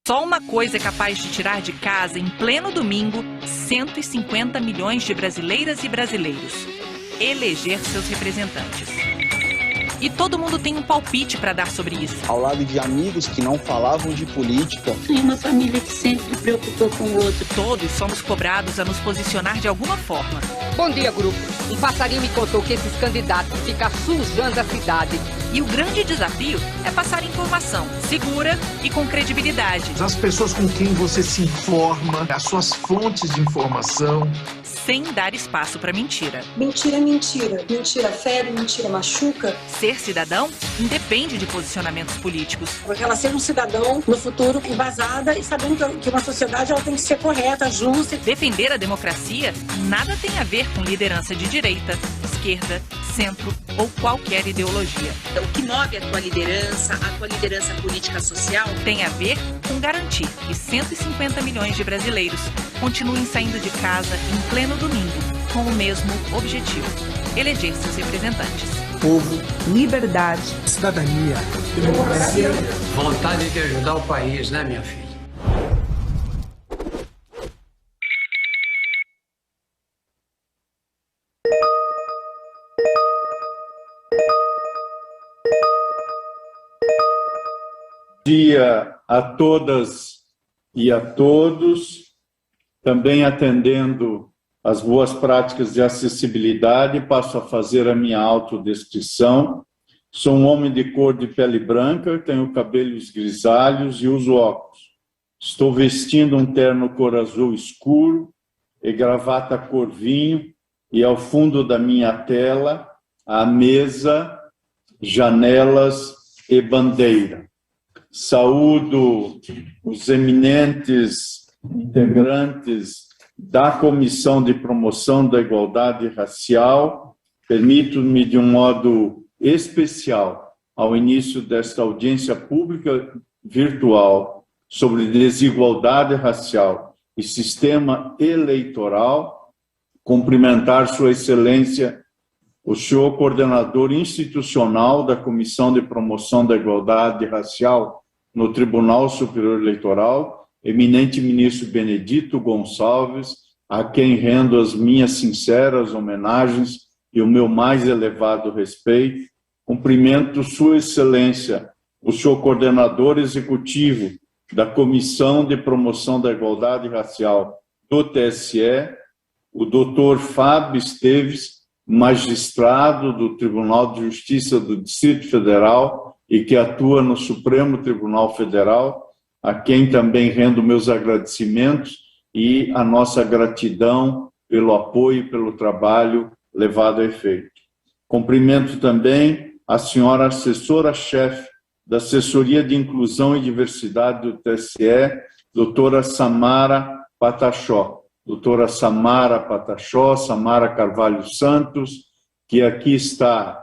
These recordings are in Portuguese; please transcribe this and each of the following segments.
Só uma coisa é capaz de tirar de casa, em pleno domingo, 150 milhões de brasileiras e brasileiros: eleger seus representantes. E todo mundo tem um palpite para dar sobre isso. Ao lado de amigos que não falavam de política. Tem uma família que sempre preocupou com o outro. Todos somos cobrados a nos posicionar de alguma forma. Bom dia, grupo. Um passarinho me contou que esses candidatos ficam sujando a cidade. E o grande desafio é passar informação segura e com credibilidade. As pessoas com quem você se informa, as suas fontes de informação. Sem dar espaço para mentira. Mentira é mentira. Mentira fere, mentira machuca. Ser cidadão independe de posicionamentos políticos. Porque ela seja um cidadão no futuro embasada e sabendo que uma sociedade ela tem que ser correta, justa. Defender a democracia nada tem a ver com liderança de direita, esquerda, centro ou qualquer ideologia. O que move a tua liderança política social, tem a ver com garantir que 150 milhões de brasileiros continuem saindo de casa em pleno domingo com o mesmo objetivo: eleger seus representantes. Povo, liberdade, cidadania, democracia, vontade de ajudar o país, né, minha filha? Bom dia a todas e a todos, também atendendo às boas práticas de acessibilidade, passo a fazer a minha autodescrição. Sou um homem de cor de pele branca, tenho cabelos grisalhos e uso óculos. Estou vestindo um terno cor azul escuro e gravata cor vinho, e ao fundo da minha tela, a mesa, janelas e bandeira. Saúdo os eminentes integrantes da Comissão de Promoção da Igualdade Racial. Permito-me, de um modo especial, ao início desta audiência pública virtual sobre desigualdade racial e sistema eleitoral, cumprimentar Sua Excelência, o senhor coordenador institucional da Comissão de Promoção da Igualdade Racial no Tribunal Superior Eleitoral, eminente ministro Benedito Gonçalves, a quem rendo as minhas sinceras homenagens e o meu mais elevado respeito. Cumprimento Sua Excelência, o senhor coordenador executivo da Comissão de Promoção da Igualdade Racial do TSE, o doutor Fábio Esteves, magistrado do Tribunal de Justiça do Distrito Federal e que atua no Supremo Tribunal Federal, a quem também rendo meus agradecimentos e a nossa gratidão pelo apoio e pelo trabalho levado a efeito. Cumprimento também a senhora assessora-chefe da Assessoria de Inclusão e Diversidade do TSE, doutora Samara Patachó. Doutora Samara Patachó, Samara Carvalho Santos, que aqui está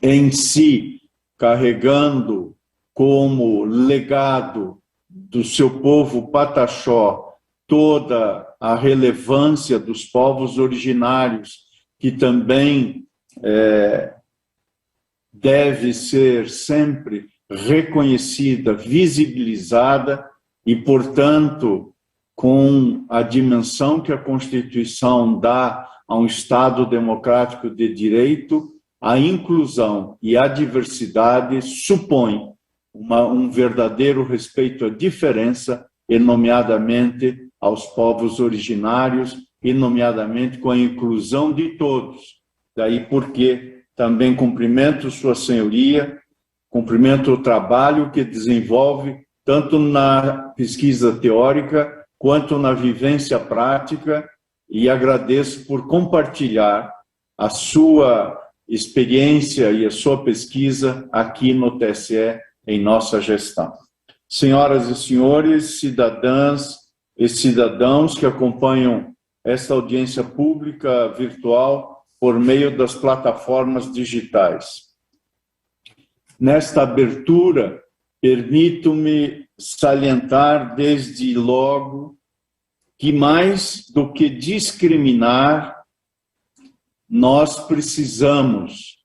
em si carregando como legado do seu povo Pataxó toda a relevância dos povos originários, que também deve ser sempre reconhecida, visibilizada e, portanto, com a dimensão que a Constituição dá a um Estado democrático de direito, a inclusão e a diversidade supõem um verdadeiro respeito à diferença, e nomeadamente aos povos originários, e nomeadamente com a inclusão de todos. Daí porque também cumprimento Sua Senhoria, cumprimento o trabalho que desenvolve tanto na pesquisa teórica quanto na vivência prática, e agradeço por compartilhar a sua experiência e a sua pesquisa aqui no TSE, em nossa gestão. Senhoras e senhores, cidadãs e cidadãos que acompanham esta audiência pública virtual por meio das plataformas digitais. Nesta abertura, permito-me salientar desde logo que, mais do que discriminar, nós precisamos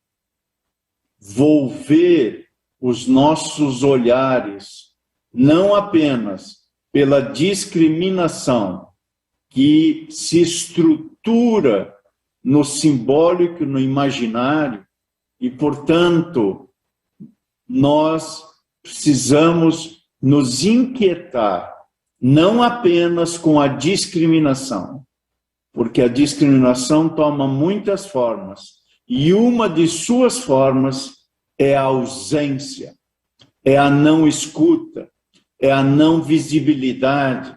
volver os nossos olhares não apenas pela discriminação que se estrutura no simbólico, no imaginário, e, portanto, nós precisamos nos inquietar não apenas com a discriminação, porque a discriminação toma muitas formas, e uma de suas formas é a ausência, é a não escuta, é a não visibilidade,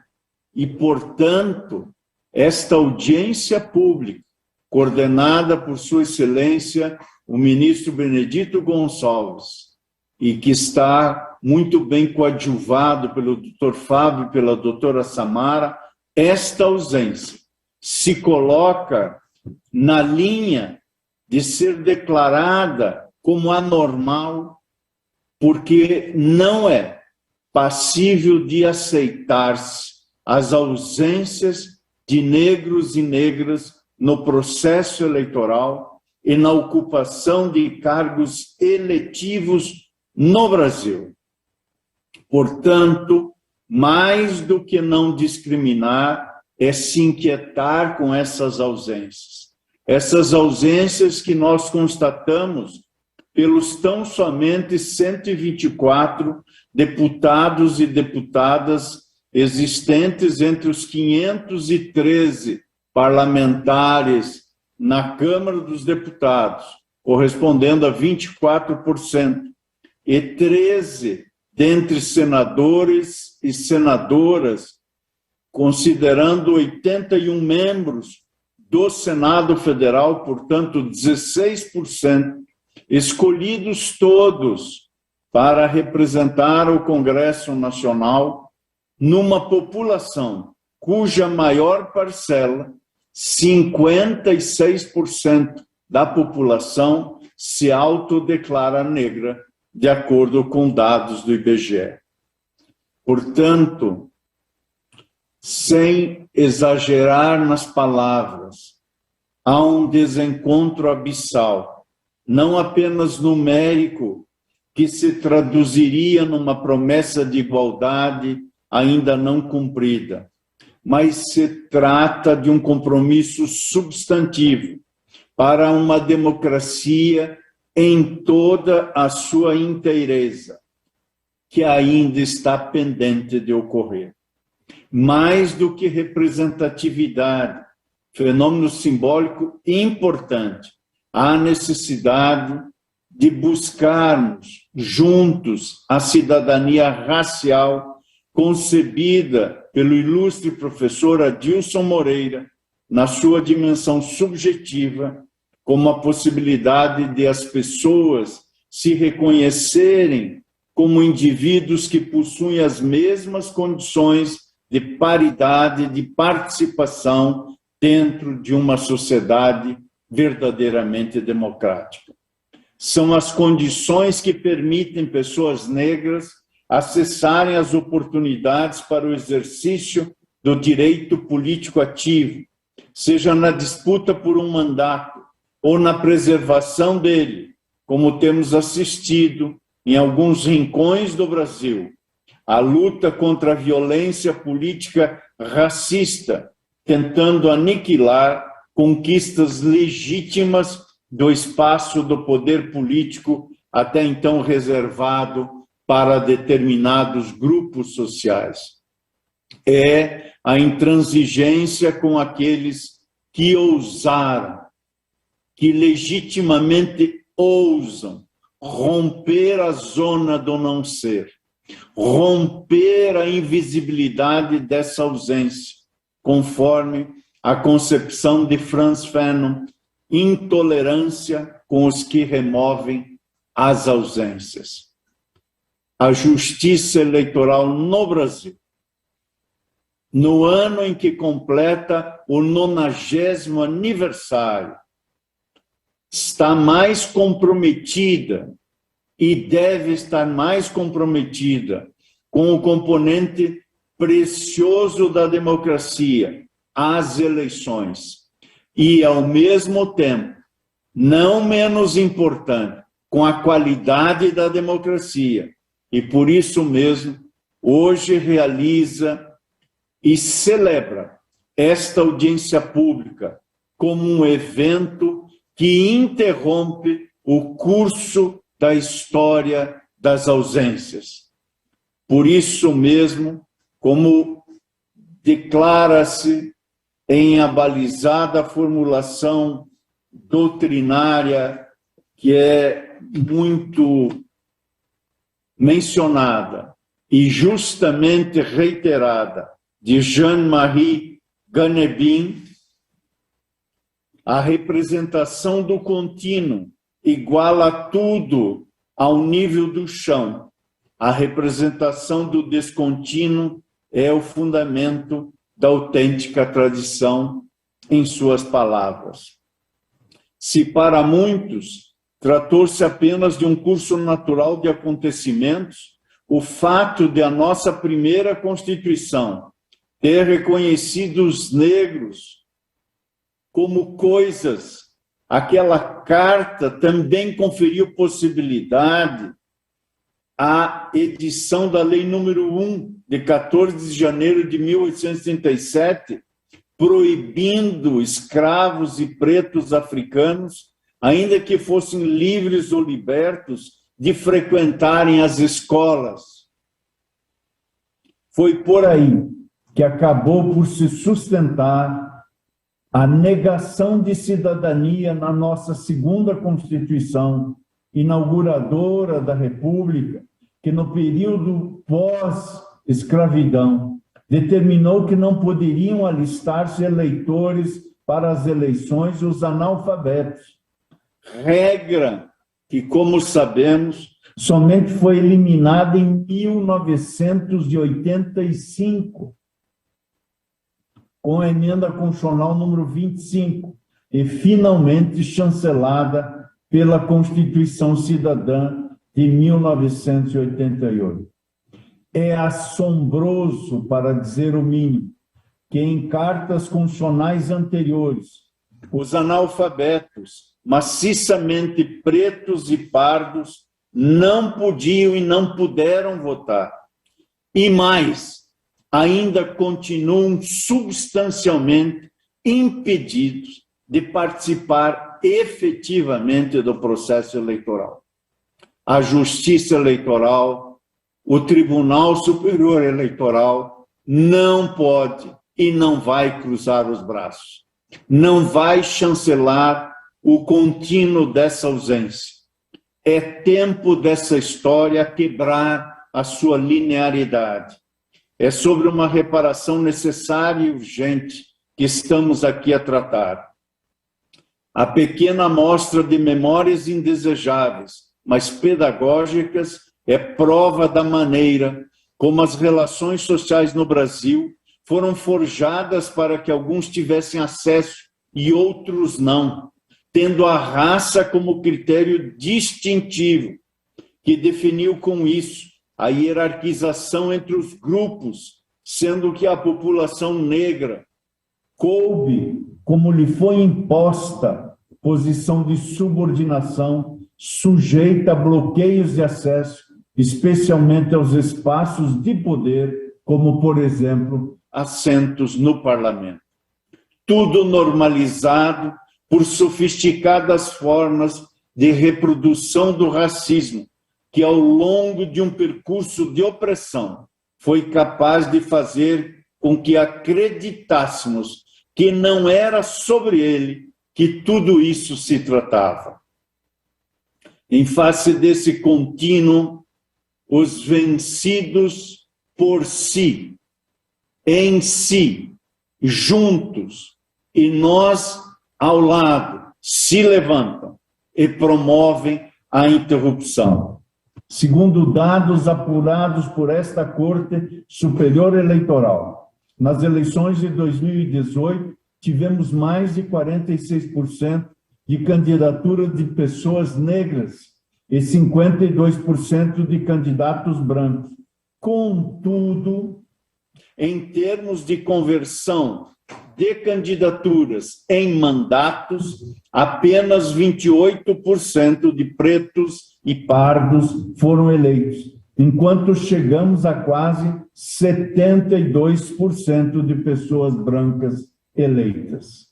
e, portanto, esta audiência pública, coordenada por Sua Excelência, o ministro Benedito Gonçalves, e que está muito bem coadjuvado pelo Dr. Fábio e pela doutora Samara, esta ausência se coloca na linha de ser declarada como anormal, porque não é passível de aceitar-se as ausências de negros e negras no processo eleitoral e na ocupação de cargos eletivos no Brasil. Portanto, mais do que não discriminar, é se inquietar com essas ausências. Essas ausências que nós constatamos pelos tão somente 124 deputados e deputadas existentes entre os 513 parlamentares na Câmara dos Deputados, correspondendo a 24%, e 13 dentre senadores e senadoras, considerando 81 membros do Senado Federal, portanto 16%, escolhidos todos para representar o Congresso Nacional numa população cuja maior parcela, 56% da população, se autodeclara negra, de acordo com dados do IBGE. Portanto, sem exagerar nas palavras, há um desencontro abissal, não apenas numérico, que se traduziria numa promessa de igualdade ainda não cumprida, mas se trata de um compromisso substantivo para uma democracia em toda a sua inteireza, que ainda está pendente de ocorrer. Mais do que representatividade, fenômeno simbólico importante, há necessidade de buscarmos juntos a cidadania racial concebida pelo ilustre professor Adilson Moreira, na sua dimensão subjetiva, como a possibilidade de as pessoas se reconhecerem como indivíduos que possuem as mesmas condições de paridade, de participação dentro de uma sociedade verdadeiramente democrática. São as condições que permitem pessoas negras acessarem as oportunidades para o exercício do direito político ativo, seja na disputa por um mandato ou na preservação dele, como temos assistido em alguns rincões do Brasil, a luta contra a violência política racista, tentando aniquilar conquistas legítimas do espaço do poder político até então reservado para determinados grupos sociais. É a intransigência com aqueles que ousaram, que legitimamente ousam romper a zona do não ser, romper a invisibilidade dessa ausência, conforme a concepção de Frantz Fanon, intolerância com os que removem as ausências. A justiça eleitoral no Brasil, no ano em que completa o 90º aniversário, está mais comprometida e deve estar mais comprometida com o componente precioso da democracia, as eleições, e, ao mesmo tempo, não menos importante, com a qualidade da democracia, e por isso mesmo hoje realiza e celebra esta audiência pública como um evento que interrompe o curso da história das ausências. Por isso mesmo, como declara-se em abalizada formulação doutrinária que é muito mencionada e justamente reiterada de Jean-Marie Ganebin, a representação do contínuo iguala tudo ao nível do chão. A representação do descontínuo é o fundamento da autêntica tradição, em suas palavras. Se para muitos tratou-se apenas de um curso natural de acontecimentos, o fato de a nossa primeira Constituição ter reconhecido os negros como coisas, aquela carta também conferiu possibilidade à edição da Lei número 1, de 14 de janeiro de 1837, proibindo escravos e pretos africanos, ainda que fossem livres ou libertos, de frequentarem as escolas. Foi por aí que acabou por se sustentar a negação de cidadania na nossa segunda Constituição, inauguradora da República, que no período pós-escravidão determinou que não poderiam alistar-se eleitores para as eleições os analfabetos. Regra que, como sabemos, somente foi eliminada em 1985, com a emenda constitucional número 25, e finalmente chancelada pela Constituição Cidadã de 1988. É assombroso, para dizer o mínimo, que em cartas constitucionais anteriores, os analfabetos, maciçamente pretos e pardos, não podiam e não puderam votar. E mais, ainda continuam substancialmente impedidos de participar efetivamente do processo eleitoral. A Justiça Eleitoral, o Tribunal Superior Eleitoral, não pode e não vai cruzar os braços, não vai chancelar o contínuo dessa ausência. É tempo dessa história quebrar a sua linearidade. É sobre uma reparação necessária e urgente que estamos aqui a tratar. A pequena amostra de memórias indesejáveis, mas pedagógicas, é prova da maneira como as relações sociais no Brasil foram forjadas para que alguns tivessem acesso e outros não, tendo a raça como critério distintivo, que definiu com isso a hierarquização entre os grupos, sendo que a população negra coube, como lhe foi imposta, posição de subordinação, sujeita a bloqueios de acesso, especialmente aos espaços de poder, como, por exemplo, assentos no parlamento. Tudo normalizado por sofisticadas formas de reprodução do racismo, que ao longo de um percurso de opressão foi capaz de fazer com que acreditássemos que não era sobre ele que tudo isso se tratava. Em face desse contínuo, os vencidos por si, em si, juntos, e nós ao lado, se levantam e promovem a interrupção. Segundo dados apurados por esta Corte Superior Eleitoral, nas eleições de 2018, tivemos mais de 46% de candidatura de pessoas negras e 52% de candidatos brancos. Contudo, em termos de conversão de candidaturas em mandatos, apenas 28% de pretos e pardos foram eleitos, enquanto chegamos a quase 72% de pessoas brancas eleitas.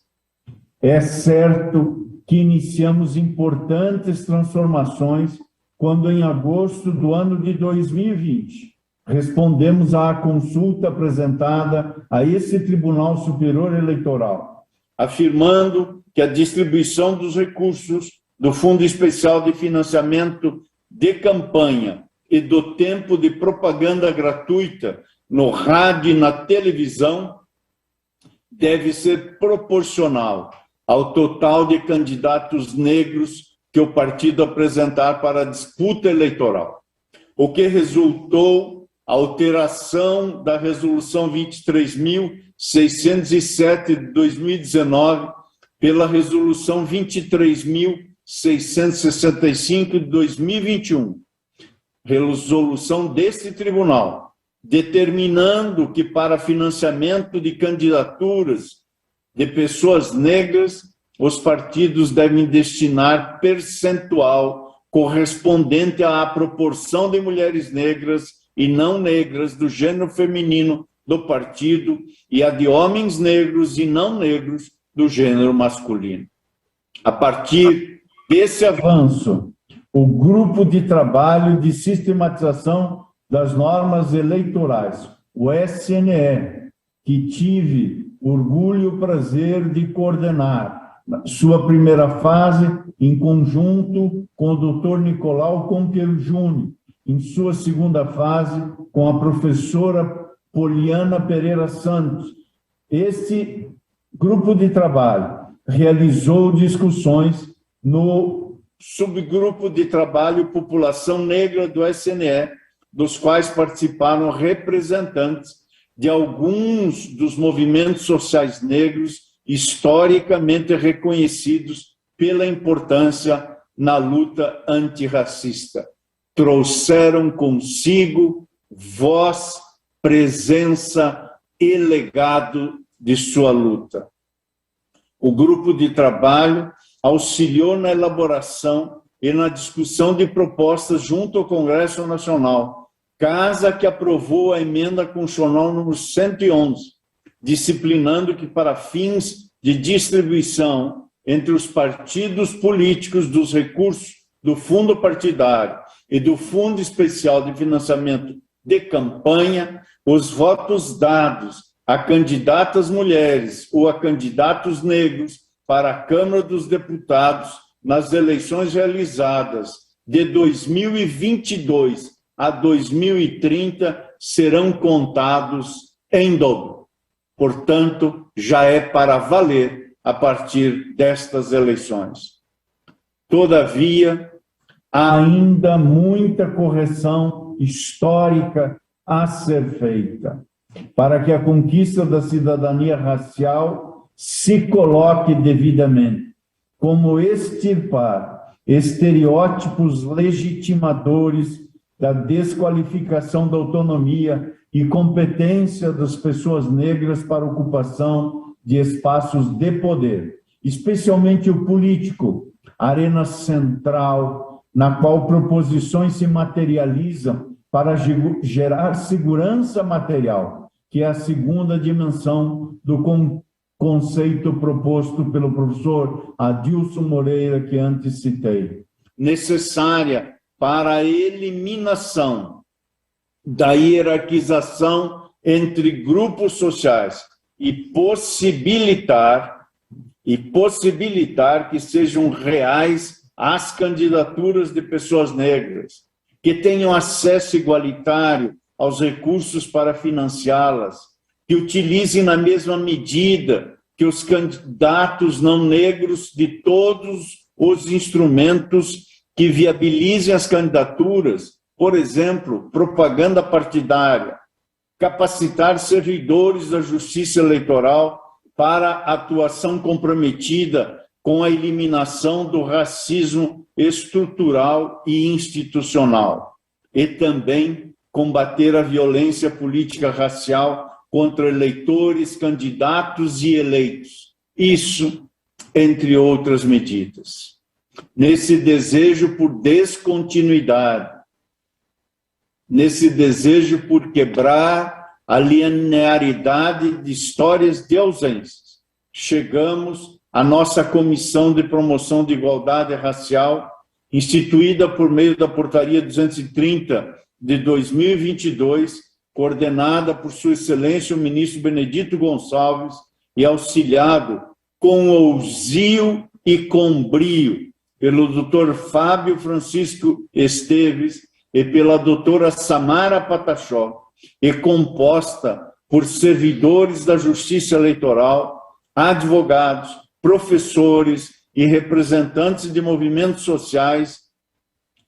É certo que iniciamos importantes transformações quando, em agosto do ano de 2020, respondemos à consulta apresentada a esse Tribunal Superior Eleitoral, afirmando que a distribuição dos recursos do Fundo Especial de Financiamento de Campanha e do tempo de propaganda gratuita no rádio e na televisão deve ser proporcional ao total de candidatos negros que o partido apresentar para a disputa eleitoral, o que resultou a alteração da Resolução 23.607 de 2019 pela Resolução 23.665 de 2021, resolução deste tribunal, determinando que para financiamento de candidaturas de pessoas negras, os partidos devem destinar percentual correspondente à proporção de mulheres negras e não negras do gênero feminino do partido e a de homens negros e não negros do gênero masculino. A partir desse avanço, o Grupo de Trabalho de Sistematização das Normas Eleitorais, o SNE, que tive orgulho e o prazer de coordenar sua primeira fase em conjunto com o Dr. Nicolau Conquer Júnior, em sua segunda fase com a professora Poliana Pereira Santos. Este grupo de trabalho realizou discussões no subgrupo de trabalho População Negra do SNE, dos quais participaram representantes de alguns dos movimentos sociais negros historicamente reconhecidos pela importância na luta antirracista. Trouxeram consigo voz, presença e legado de sua luta. O grupo de trabalho auxiliou na elaboração e na discussão de propostas junto ao Congresso Nacional, casa que aprovou a emenda constitucional número 111, disciplinando que para fins de distribuição entre os partidos políticos dos recursos do fundo partidário e do Fundo Especial de Financiamento de Campanha, os votos dados a candidatas mulheres ou a candidatos negros para a Câmara dos Deputados nas eleições realizadas de 2022 a 2030 serão contados em dobro. Portanto, já é para valer a partir destas eleições. Todavia, há ainda muita correção histórica a ser feita para que a conquista da cidadania racial se coloque devidamente, como extirpar estereótipos legitimadores da desqualificação da autonomia e competência das pessoas negras para ocupação de espaços de poder, especialmente o político, arena central na qual proposições se materializam para gerar segurança material, que é a segunda dimensão do conceito proposto pelo professor Adilson Moreira, que antes citei. Necessária para a eliminação da hierarquização entre grupos sociais e possibilitar que sejam reais as candidaturas de pessoas negras, que tenham acesso igualitário aos recursos para financiá-las, que utilizem na mesma medida que os candidatos não negros de todos os instrumentos que viabilizem as candidaturas, por exemplo, propaganda partidária, capacitar servidores da Justiça Eleitoral para atuação comprometida com a eliminação do racismo estrutural e institucional, e também combater a violência política racial contra eleitores, candidatos e eleitos. Isso, entre outras medidas. Nesse desejo por descontinuidade nesse desejo por quebrar a linearidade de histórias de ausências, chegamos à nossa Comissão de Promoção de Igualdade Racial, instituída por meio da Portaria 230 de 2022, coordenada por Sua Excelência o ministro Benedito Gonçalves e auxiliado com ousio e com brio pelo Dr. Fábio Francisco Esteves e pela doutora Samara Patachó, e composta por servidores da Justiça Eleitoral, advogados, professores e representantes de movimentos sociais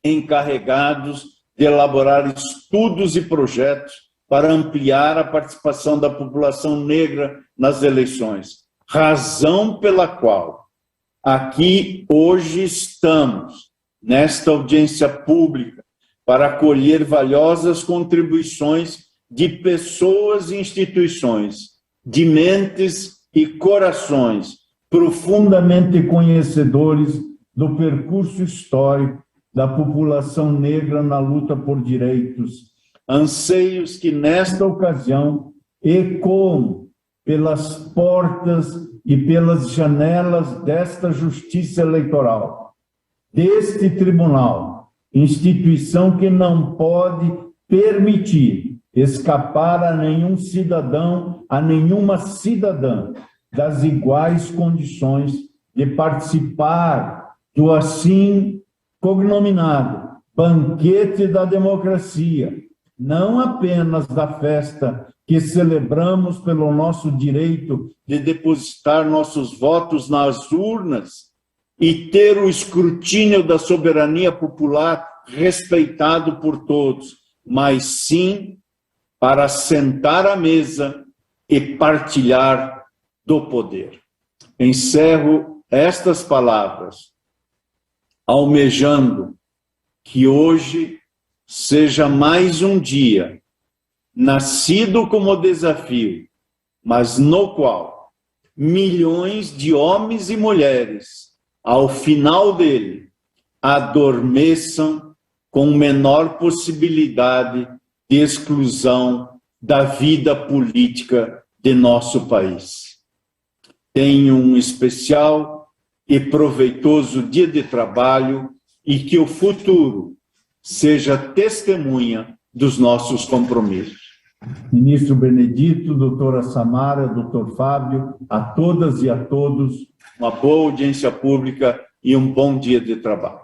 encarregados de elaborar estudos e projetos para ampliar a participação da população negra nas eleições, razão pela qual aqui hoje estamos, nesta audiência pública, para acolher valiosas contribuições de pessoas e instituições, de mentes e corações profundamente conhecedores do percurso histórico da população negra na luta por direitos, anseios que, nesta ocasião, ecoam pelas portas e pelas janelas desta Justiça Eleitoral, deste tribunal, instituição que não pode permitir escapar a nenhum cidadão, a nenhuma cidadã, das iguais condições de participar do assim cognominado banquete da democracia, não apenas da festa que celebramos pelo nosso direito de depositar nossos votos nas urnas e ter o escrutínio da soberania popular respeitado por todos, mas sim para sentar à mesa e partilhar do poder. Encerro estas palavras, almejando que hoje seja mais um dia, nascido como desafio, mas no qual milhões de homens e mulheres, ao final dele, adormeçam com menor possibilidade de exclusão da vida política de nosso país. Tenha um especial e proveitoso dia de trabalho e que o futuro seja testemunha dos nossos compromissos. Ministro Benedito, doutora Samara, doutor Fábio, a todas e a todos, uma boa audiência pública e um bom dia de trabalho.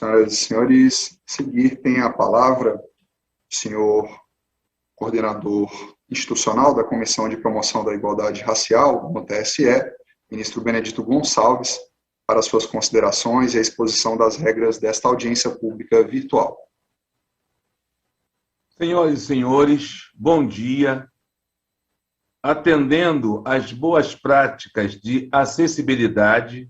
Senhoras e senhores, a seguir tem a palavra o senhor coordenador institucional da Comissão de Promoção da Igualdade Racial, no TSE, ministro Benedito Gonçalves, para suas considerações e a exposição das regras desta audiência pública virtual. Senhoras e senhores, bom dia. Atendendo às boas práticas de acessibilidade,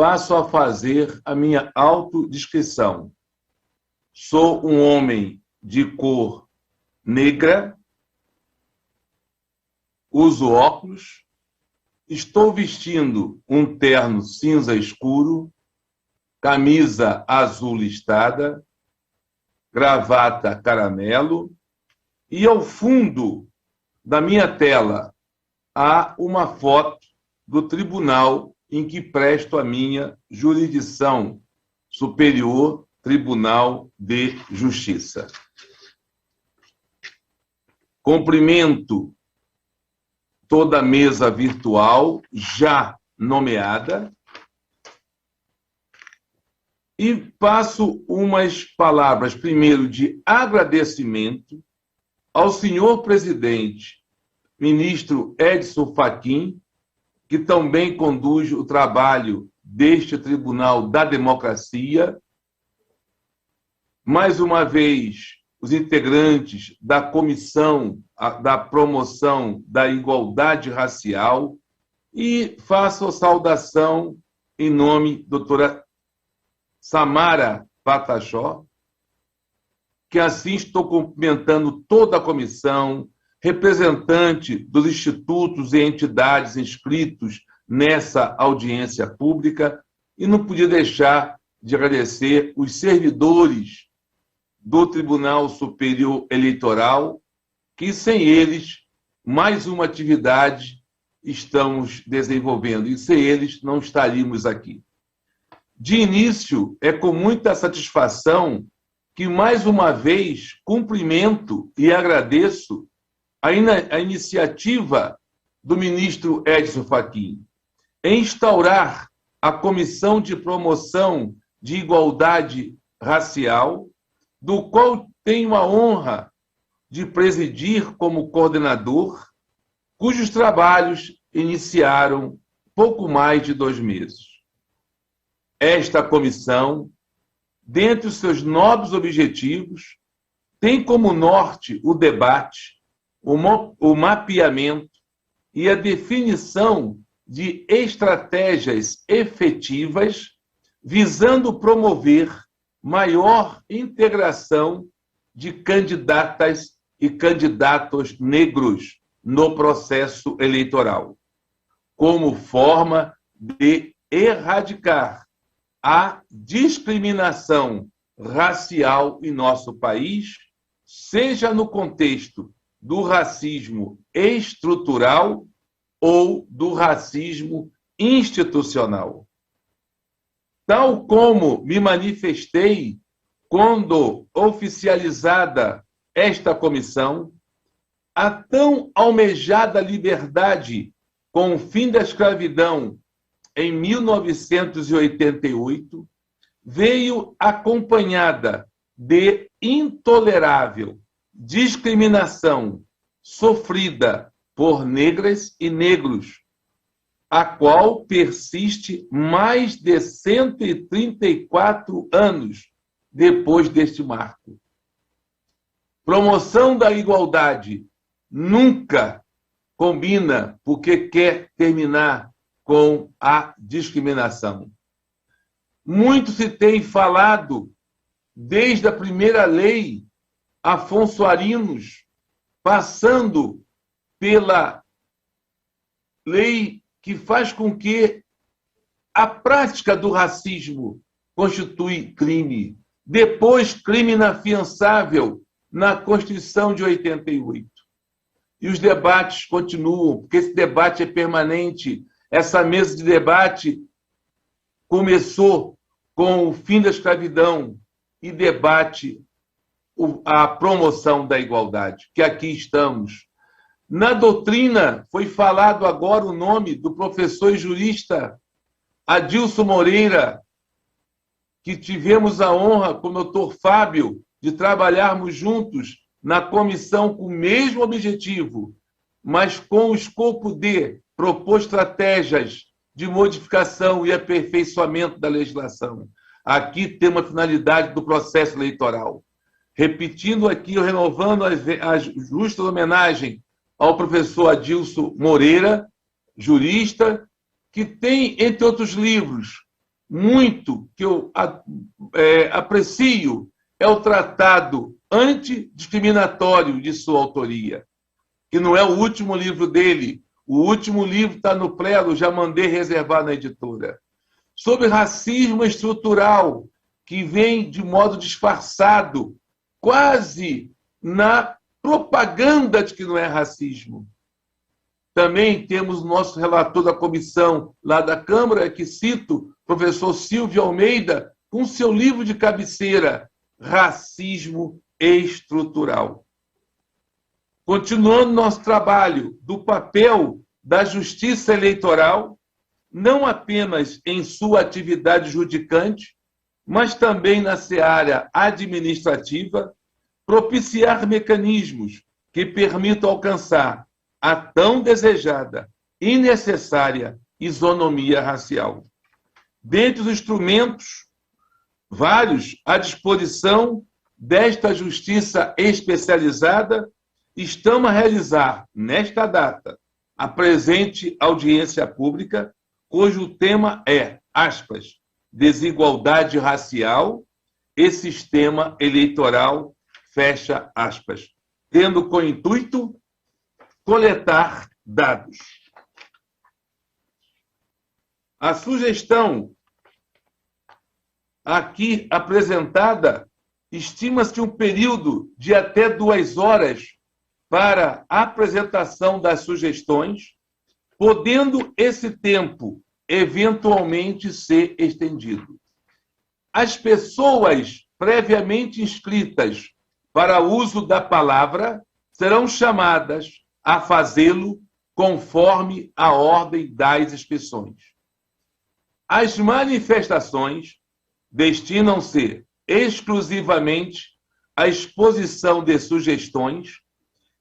passo a fazer a minha autodescrição. Sou um homem de cor negra, uso óculos, estou vestindo um terno cinza escuro, camisa azul listada, gravata caramelo, e ao fundo da minha tela há uma foto do tribunal em que presto a minha jurisdição, Superior Tribunal de Justiça. Cumprimento toda a mesa virtual já nomeada e passo umas palavras, primeiro, de agradecimento ao senhor presidente, ministro Edson Fachin, que também conduz o trabalho deste Tribunal da Democracia. Mais uma vez, os integrantes da Comissão da Promoção da Igualdade Racial e faço a saudação em nome da doutora Samara Pataxó, que assim estou cumprimentando toda a comissão, representante dos institutos e entidades inscritos nessa audiência pública, e não podia deixar de agradecer os servidores do Tribunal Superior Eleitoral, que sem eles, mais uma atividade estamos desenvolvendo, e sem eles não estaríamos aqui. De início, é com muita satisfação que, mais uma vez, cumprimento e agradeço a iniciativa do ministro Edson Fachin em instaurar a Comissão de Promoção de Igualdade Racial, do qual tenho a honra de presidir como coordenador, cujos trabalhos iniciaram pouco mais de 2 meses. Esta comissão, dentre os seus nobres objetivos, tem como norte o debate, o mapeamento e a definição de estratégias efetivas visando promover maior integração de candidatas e candidatos negros no processo eleitoral, como forma de erradicar a discriminação racial em nosso país, seja no contexto do racismo estrutural ou do racismo institucional. Tal como me manifestei quando oficializada esta comissão, a tão almejada liberdade com o fim da escravidão em 1988 veio acompanhada de intolerável discriminação sofrida por negras e negros, a qual persiste mais de 134 anos depois deste marco. Promoção da igualdade nunca combina porque quer terminar com a discriminação. Muito se tem falado, desde a primeira lei Afonso Arinos, passando pela lei que faz com que a prática do racismo constitui crime, depois crime inafiançável na Constituição de 88. E os debates continuam, porque esse debate é permanente. Essa mesa de debate começou com o fim da escravidão e debate a promoção da igualdade, que aqui estamos. Na doutrina, foi falado agora o nome do professor e jurista Adilson Moreira, que tivemos a honra, com o doutor Fábio, de trabalharmos juntos na comissão com o mesmo objetivo, mas com o escopo de propor estratégias de modificação e aperfeiçoamento da legislação. Aqui tem uma finalidade do processo eleitoral. Repetindo aqui, renovando a justa homenagem ao professor Adilson Moreira, jurista, que tem, entre outros livros, muito que eu aprecio, é o Tratado Antidiscriminatório de sua autoria, que não é o último livro dele. O último livro está no Prelo, já mandei reservar na editora. Sobre racismo estrutural, que vem de modo disfarçado, quase na propaganda de que não é racismo. Também temos o nosso relator da comissão lá da Câmara, que cito, professor Silvio Almeida, com seu livro de cabeceira, Racismo Estrutural. Continuando nosso trabalho do papel da justiça eleitoral, não apenas em sua atividade judicante, mas também na seara administrativa, propiciar mecanismos que permitam alcançar a tão desejada e necessária isonomia racial. Dentre os instrumentos vários à disposição desta justiça especializada, estamos a realizar, nesta data, a presente audiência pública, cujo tema é, aspas, desigualdade racial e sistema eleitoral, fecha aspas, tendo como intuito coletar dados. A sugestão aqui apresentada estima-se um período de até 2 horas para a apresentação das sugestões, podendo esse tempo eventualmente ser estendido. As pessoas previamente inscritas para uso da palavra serão chamadas a fazê-lo conforme a ordem das inscrições. As manifestações destinam-se exclusivamente à exposição de sugestões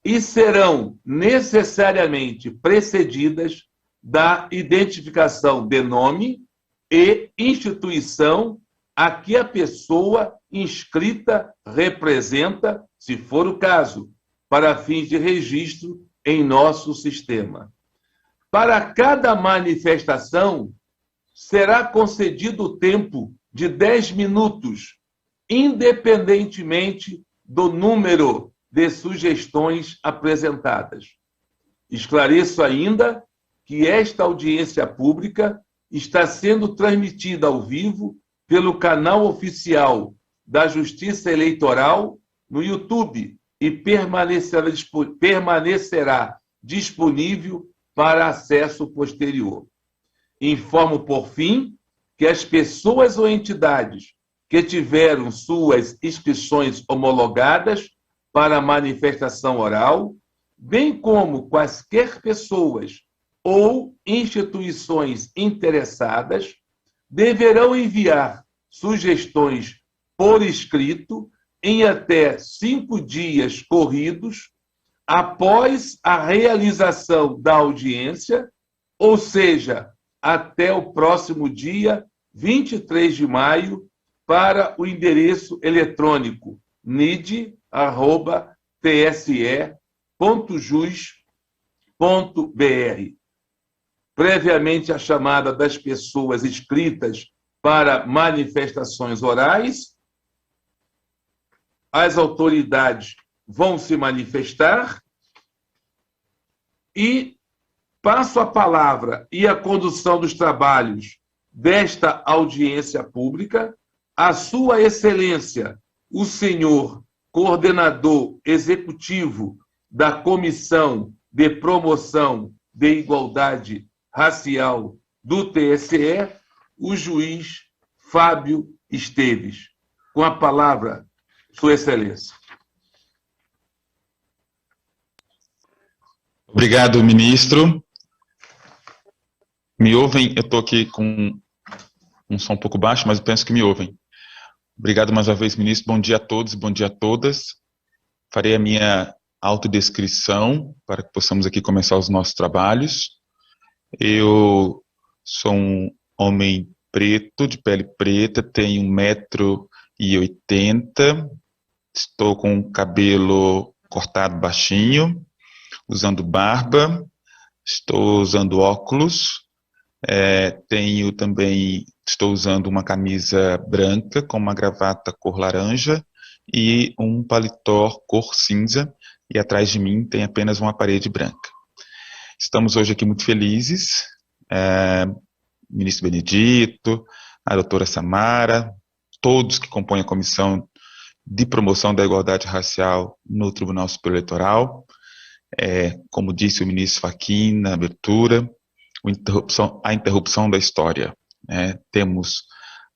e serão necessariamente precedidas da identificação de nome e instituição a que a pessoa inscrita representa, se for o caso, para fins de registro em nosso sistema. Para cada manifestação, será concedido o tempo de 10 minutos, independentemente do número de sugestões apresentadas. Esclareço ainda que esta audiência pública está sendo transmitida ao vivo pelo canal oficial da Justiça Eleitoral no YouTube e permanecerá disponível para acesso posterior. Informo, por fim, que as pessoas ou entidades que tiveram suas inscrições homologadas para a manifestação oral, bem como quaisquer pessoas ou instituições interessadas, deverão enviar sugestões por escrito em até 5 dias corridos após a realização da audiência, ou seja, até o próximo dia 23 de maio, para o endereço eletrônico nid@tse.jus.br. Previamente a chamada das pessoas inscritas para manifestações orais, as autoridades vão se manifestar e passo a palavra e a condução dos trabalhos desta audiência pública à Sua Excelência, o senhor coordenador executivo da Comissão de Promoção de Igualdade Racial do TSE, o juiz Fábio Esteves. Com a palavra, Sua Excelência. Obrigado, ministro. Me ouvem? Eu estou aqui com um som um pouco baixo, mas eu penso que me ouvem. Obrigado mais uma vez, ministro. Bom dia a todos, bom dia a todas. Farei a minha autodescrição para que possamos aqui começar os nossos trabalhos. Eu sou um homem preto, de pele preta, tenho 1,80 m, estou com o cabelo cortado baixinho, usando barba, estou usando óculos, estou usando uma camisa branca com uma gravata cor laranja e um paletó cor cinza, e atrás de mim tem apenas uma parede branca. Estamos hoje aqui muito felizes, ministro Benedito, a doutora Samara, todos que compõem a Comissão de Promoção da Igualdade Racial no Tribunal Superior Eleitoral, como disse o ministro Fachin na abertura, a interrupção da história. Temos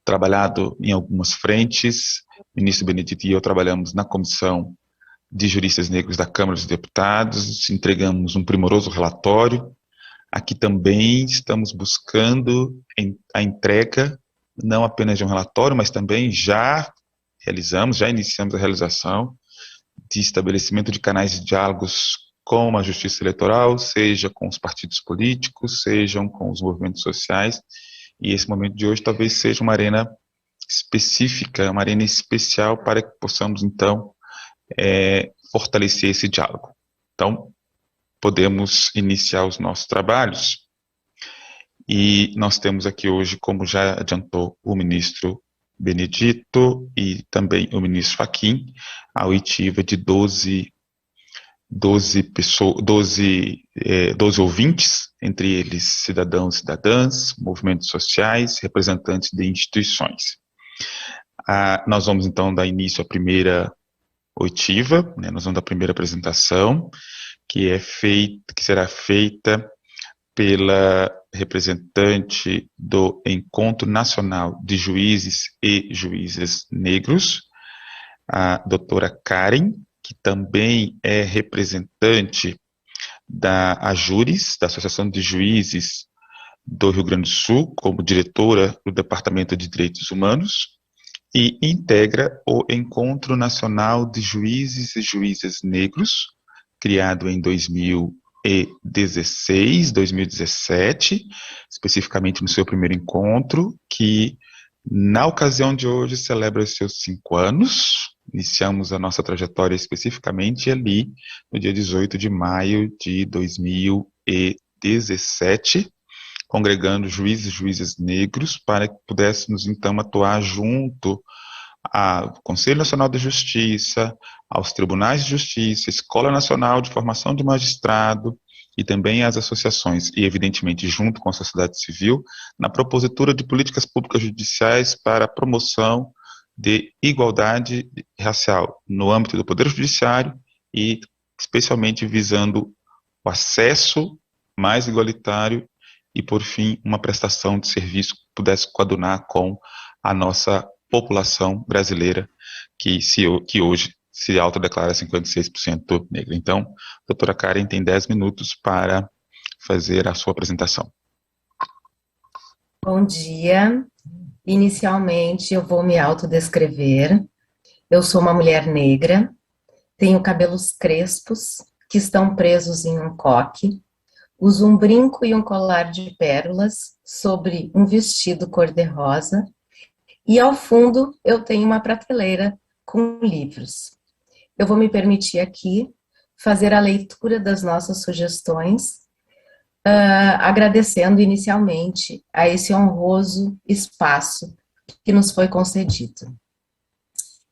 trabalhado em algumas frentes, o ministro Benedito e eu trabalhamos na Comissão de Juristas Negros da Câmara dos Deputados, entregamos um primoroso relatório. Aqui também estamos buscando a entrega, não apenas de um relatório, mas também já iniciamos a realização de estabelecimento de canais de diálogos com a Justiça Eleitoral, seja com os partidos políticos, sejam com os movimentos sociais, e esse momento de hoje talvez seja uma arena específica, uma arena especial para que possamos, então, fortalecer esse diálogo. Então, podemos iniciar os nossos trabalhos. E nós temos aqui hoje, como já adiantou o ministro Benedito e também o ministro Fachin, a oitiva de 12 ouvintes, entre eles cidadãos e cidadãs, movimentos sociais, representantes de instituições. Nós vamos então dar início à primeira oitiva, né, nós vamos dar a primeira apresentação, que será feita pela representante do Encontro Nacional de Juízes e Juízes Negros, a doutora Karen, que também é representante da AJURIS, da Associação de Juízes do Rio Grande do Sul, como diretora do Departamento de Direitos Humanos, e integra o Encontro Nacional de Juízes e Juízes Negros, criado em 2017, especificamente no seu primeiro encontro, que na ocasião de hoje celebra seus 5 anos. Iniciamos a nossa trajetória especificamente ali no dia 18 de maio de 2017, congregando juízes e juízes negros para que pudéssemos então atuar junto ao Conselho Nacional de Justiça, aos tribunais de justiça, Escola Nacional de Formação de Magistrado e também às associações, e evidentemente junto com a sociedade civil, na propositura de políticas públicas judiciais para a promoção de igualdade racial no âmbito do Poder Judiciário e especialmente visando o acesso mais igualitário e, por fim, uma prestação de serviço que pudesse coadunar com a nossa população brasileira, que hoje se autodeclara 56% negra. Então, a doutora Karen tem 10 minutos para fazer a sua apresentação. Bom dia. Inicialmente, eu vou me autodescrever. Eu sou uma mulher negra, tenho cabelos crespos, que estão presos em um coque, uso um brinco e um colar de pérolas sobre um vestido cor-de-rosa, e ao fundo eu tenho uma prateleira com livros. Eu vou me permitir aqui fazer a leitura das nossas sugestões, agradecendo inicialmente a esse honroso espaço que nos foi concedido.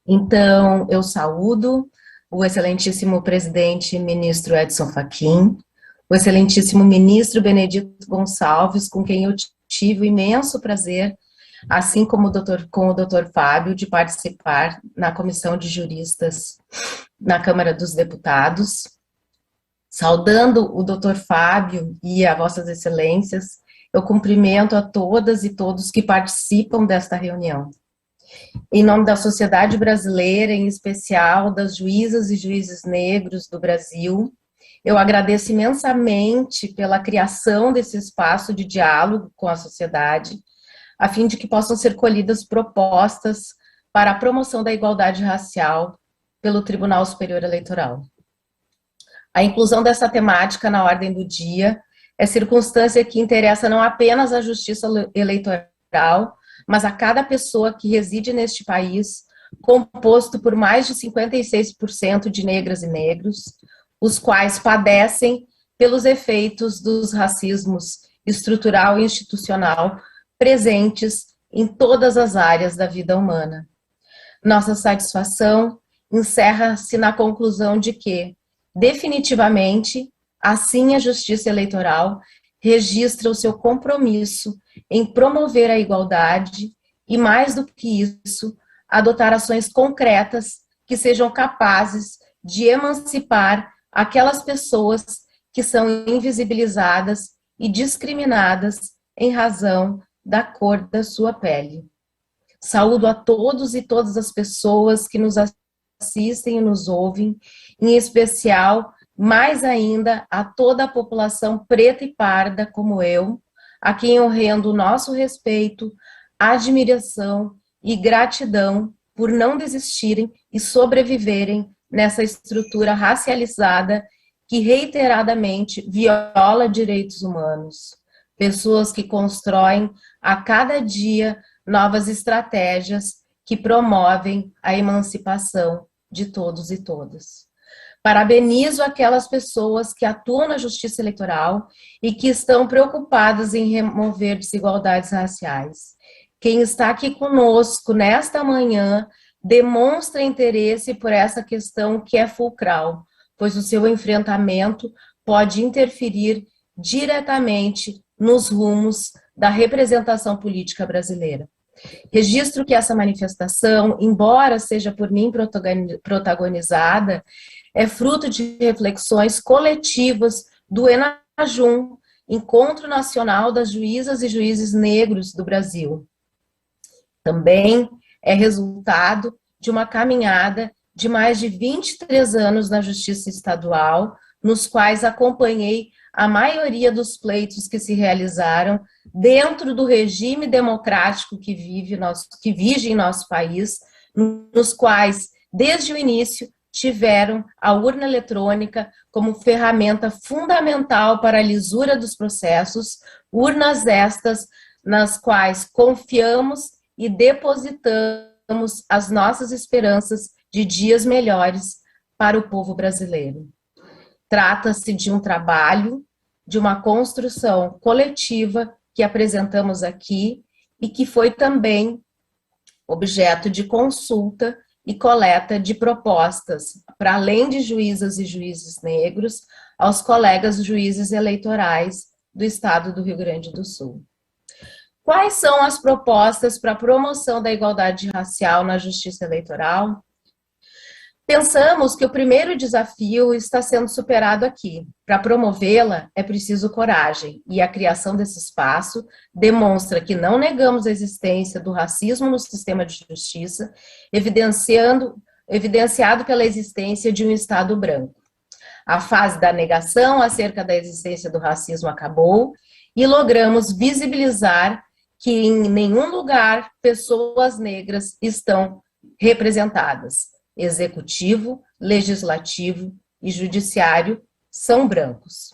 Então, eu saúdo o excelentíssimo presidente ministro Edson Fachin, o excelentíssimo ministro Benedito Gonçalves, com quem eu tive o imenso prazer, assim como com o doutor Fábio, de participar na comissão de juristas na Câmara dos Deputados. Saudando o doutor Fábio e a vossas excelências, eu cumprimento a todas e todos que participam desta reunião. Em nome da sociedade brasileira, em especial das juízas e juízes negros do Brasil, eu agradeço imensamente pela criação desse espaço de diálogo com a sociedade, a fim de que possam ser colhidas propostas para a promoção da igualdade racial pelo Tribunal Superior Eleitoral. A inclusão dessa temática na ordem do dia é circunstância que interessa não apenas à justiça eleitoral, mas a cada pessoa que reside neste país, composto por mais de 56% de negras e negros, os quais padecem pelos efeitos dos racismos estrutural e institucional presentes em todas as áreas da vida humana. Nossa satisfação encerra-se na conclusão de que, definitivamente, assim a Justiça Eleitoral registra o seu compromisso em promover a igualdade e, mais do que isso, adotar ações concretas que sejam capazes de emancipar aquelas pessoas que são invisibilizadas e discriminadas em razão da cor da sua pele. Saúdo a todos e todas as pessoas que nos assistem e nos ouvem, em especial, mais ainda, a toda a população preta e parda como eu, a quem eu rendo o nosso respeito, admiração e gratidão por não desistirem e sobreviverem nessa estrutura racializada que reiteradamente viola direitos humanos. Pessoas que constroem a cada dia novas estratégias que promovem a emancipação de todos e todas. Parabenizo aquelas pessoas que atuam na justiça eleitoral e que estão preocupadas em remover desigualdades raciais. Quem está aqui conosco nesta manhã demonstra interesse por essa questão que é fulcral, pois o seu enfrentamento pode interferir diretamente nos rumos da representação política brasileira. Registro que essa manifestação, embora seja por mim protagonizada, é fruto de reflexões coletivas do ENAJUM, Encontro Nacional das Juízas e Juízes Negros do Brasil. Também é resultado de uma caminhada de mais de 23 anos na Justiça Estadual, nos quais acompanhei a maioria dos pleitos que se realizaram dentro do regime democrático que vige em nosso país, nos quais, desde o início, tiveram a urna eletrônica como ferramenta fundamental para a lisura dos processos, urnas estas nas quais confiamos e depositamos as nossas esperanças de dias melhores para o povo brasileiro. Trata-se de um trabalho, de uma construção coletiva que apresentamos aqui e que foi também objeto de consulta e coleta de propostas, para além de juízas e juízes negros, aos colegas juízes eleitorais do Estado do Rio Grande do Sul. Quais são as propostas para a promoção da igualdade racial na justiça eleitoral? Pensamos que o primeiro desafio está sendo superado aqui. Para promovê-la, é preciso coragem, e a criação desse espaço demonstra que não negamos a existência do racismo no sistema de justiça, evidenciado pela existência de um Estado branco. A fase da negação acerca da existência do racismo acabou e logramos visibilizar que em nenhum lugar pessoas negras estão representadas. Executivo, legislativo e judiciário são brancos.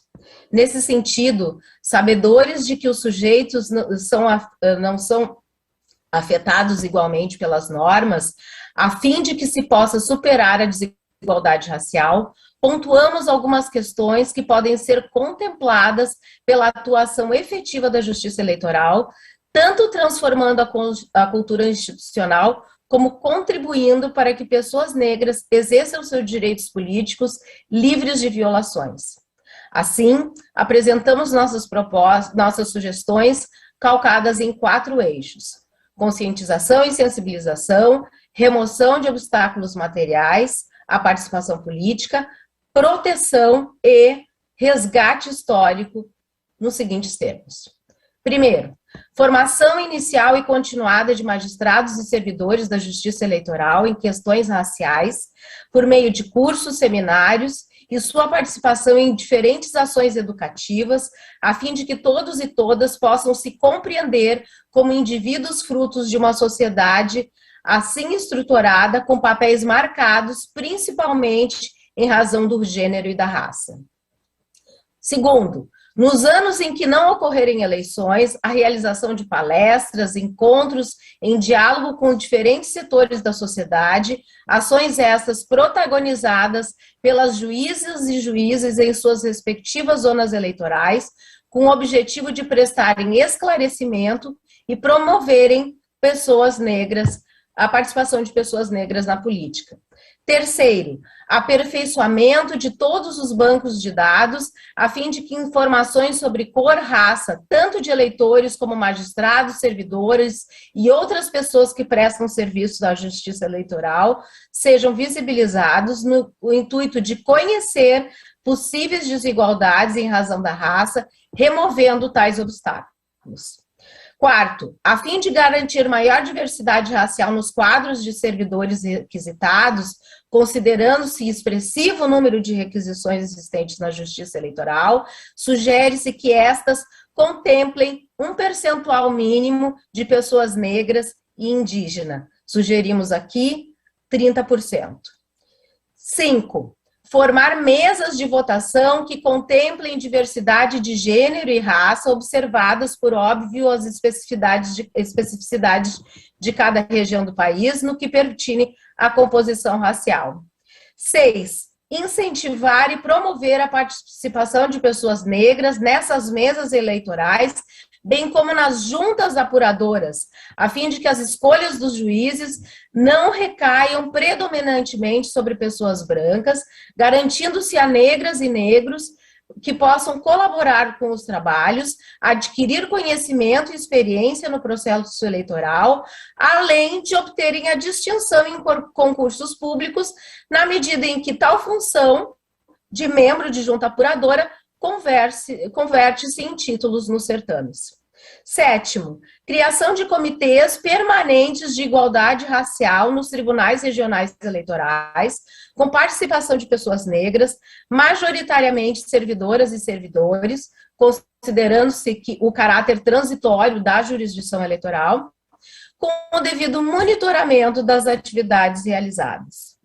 Nesse sentido, sabedores de que os sujeitos não são afetados igualmente pelas normas, a fim de que se possa superar a desigualdade racial, pontuamos algumas questões que podem ser contempladas pela atuação efetiva da justiça eleitoral, tanto transformando a cultura institucional, como contribuindo para que pessoas negras exerçam seus direitos políticos livres de violações. Assim, apresentamos nossas sugestões calcadas em 4 eixos: conscientização e sensibilização, remoção de obstáculos materiais, a participação política, proteção e resgate histórico, nos seguintes termos. Primeiro, formação inicial e continuada de magistrados e servidores da Justiça Eleitoral em questões raciais, por meio de cursos, seminários e sua participação em diferentes ações educativas, a fim de que todos e todas possam se compreender como indivíduos frutos de uma sociedade assim estruturada, com papéis marcados principalmente em razão do gênero e da raça. Segundo, nos anos em que não ocorrerem eleições, a realização de palestras, encontros em diálogo com diferentes setores da sociedade, ações estas protagonizadas pelas juízas e juízes em suas respectivas zonas eleitorais, com o objetivo de prestarem esclarecimento e promoverem pessoas negras, a participação de pessoas negras na política. Terceiro, aperfeiçoamento de todos os bancos de dados, a fim de que informações sobre cor, raça, tanto de eleitores como magistrados, servidores e outras pessoas que prestam serviços à justiça eleitoral, sejam visibilizados no intuito de conhecer possíveis desigualdades em razão da raça, removendo tais obstáculos. Quarto, a fim de garantir maior diversidade racial nos quadros de servidores requisitados, considerando-se expressivo o número de requisições existentes na Justiça Eleitoral, sugere-se que estas contemplem um percentual mínimo de pessoas negras e indígenas. Sugerimos aqui 30%. 5. formar mesas de votação que contemplem diversidade de gênero e raça, observadas, por óbvio, as especificidades de cada região do país, no que pertine à composição racial. 6. Incentivar e promover a participação de pessoas negras nessas mesas eleitorais, bem como nas juntas apuradoras, a fim de que as escolhas dos juízes não recaiam predominantemente sobre pessoas brancas, garantindo-se a negras e negros que possam colaborar com os trabalhos, adquirir conhecimento e experiência no processo eleitoral, além de obterem a distinção em concursos públicos, na medida em que tal função de membro de junta apuradora converte-se em títulos nos certames. 7º, criação de comitês permanentes de igualdade racial nos tribunais regionais eleitorais, com participação de pessoas negras, majoritariamente servidoras e servidores, considerando-se que o caráter transitório da jurisdição eleitoral, com o devido monitoramento das atividades realizadas.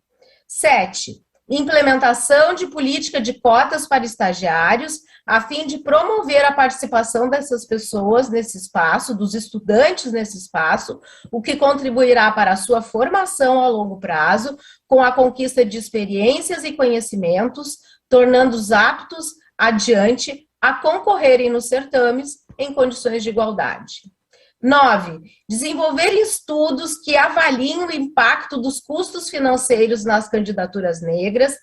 7. Implementação de política de cotas para estagiários, a fim de promover a participação dessas pessoas nesse espaço, dos estudantes nesse espaço, o que contribuirá para a sua formação a longo prazo, com a conquista de experiências e conhecimentos, tornando-os aptos, adiante, a concorrerem nos certames em condições de igualdade. 9. Desenvolver estudos que avaliem o impacto dos custos financeiros nas candidaturas negras,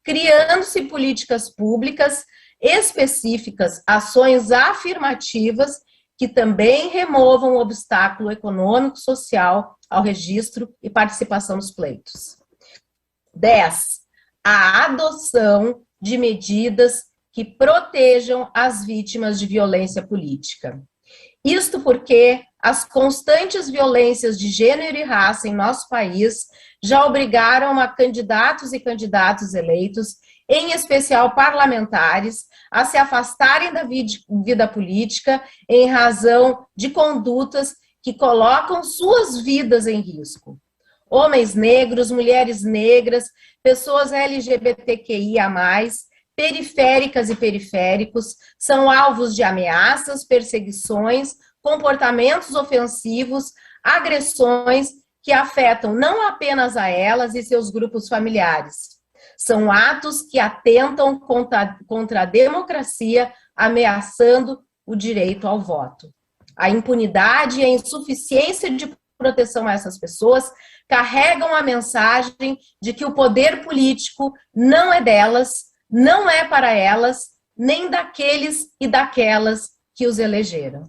criando-se políticas públicas específicas, ações afirmativas que também removam o obstáculo econômico, social ao registro e participação nos pleitos. 10. A adoção de medidas que protejam as vítimas de violência política. Isto porque as constantes violências de gênero e raça em nosso país já obrigaram a candidatos e candidatas eleitos, em especial parlamentares, a se afastarem da vida política em razão de condutas que colocam suas vidas em risco. Homens negros, mulheres negras, pessoas LGBTQIA+, periféricas e periféricos, são alvos de ameaças, perseguições, comportamentos ofensivos, agressões que afetam não apenas a elas e seus grupos familiares. São atos que atentam contra a democracia, ameaçando o direito ao voto. A impunidade e a insuficiência de proteção a essas pessoas carregam a mensagem de que o poder político não é delas, não é para elas, nem daqueles e daquelas que os elegeram.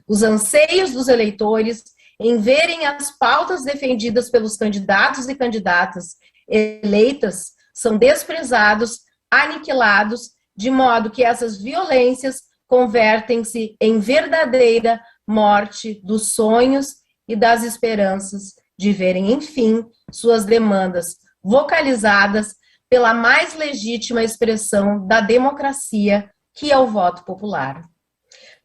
Os anseios dos eleitores em verem as pautas defendidas pelos candidatos e candidatas eleitas são desprezados, aniquilados, de modo que essas violências convertem-se em verdadeira morte dos sonhos e das esperanças de verem, enfim, suas demandas vocalizadas pela mais legítima expressão da democracia, que é o voto popular.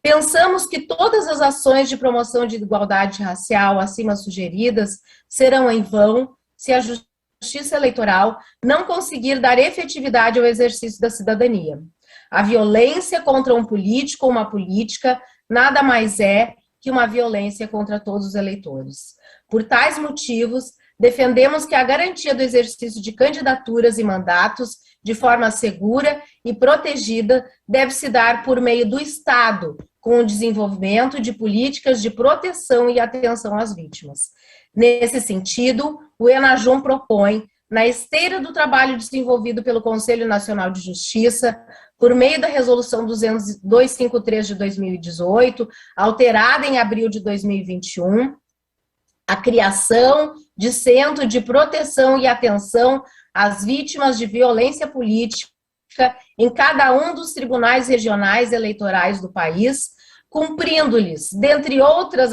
Pensamos que todas as ações de promoção de igualdade racial acima sugeridas serão em vão se a Justiça Eleitoral não conseguir dar efetividade ao exercício da cidadania. A violência contra um político ou uma política nada mais é que uma violência contra todos os eleitores. Por tais motivos, defendemos que a garantia do exercício de candidaturas e mandatos de forma segura e protegida deve se dar por meio do Estado, com o desenvolvimento de políticas de proteção e atenção às vítimas. Nesse sentido, o ENAJUM propõe, na esteira do trabalho desenvolvido pelo Conselho Nacional de Justiça, por meio da Resolução 253 de 2018, alterada em abril de 2021, a criação de Centro de Proteção e Atenção às Vítimas de Violência Política em cada um dos tribunais regionais eleitorais do país, cumprindo-lhes, dentre outras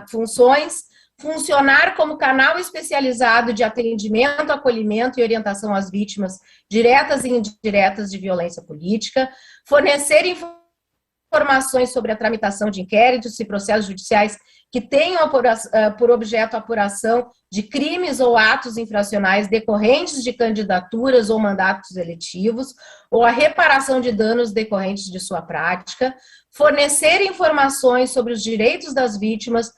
funções, funcionar como canal especializado de atendimento, acolhimento e orientação às vítimas diretas e indiretas de violência política, fornecer informações sobre a tramitação de inquéritos e processos judiciais que tenham por objeto a apuração de crimes ou atos infracionais decorrentes de candidaturas ou mandatos eletivos, ou a reparação de danos decorrentes de sua prática, fornecer informações sobre os direitos das vítimas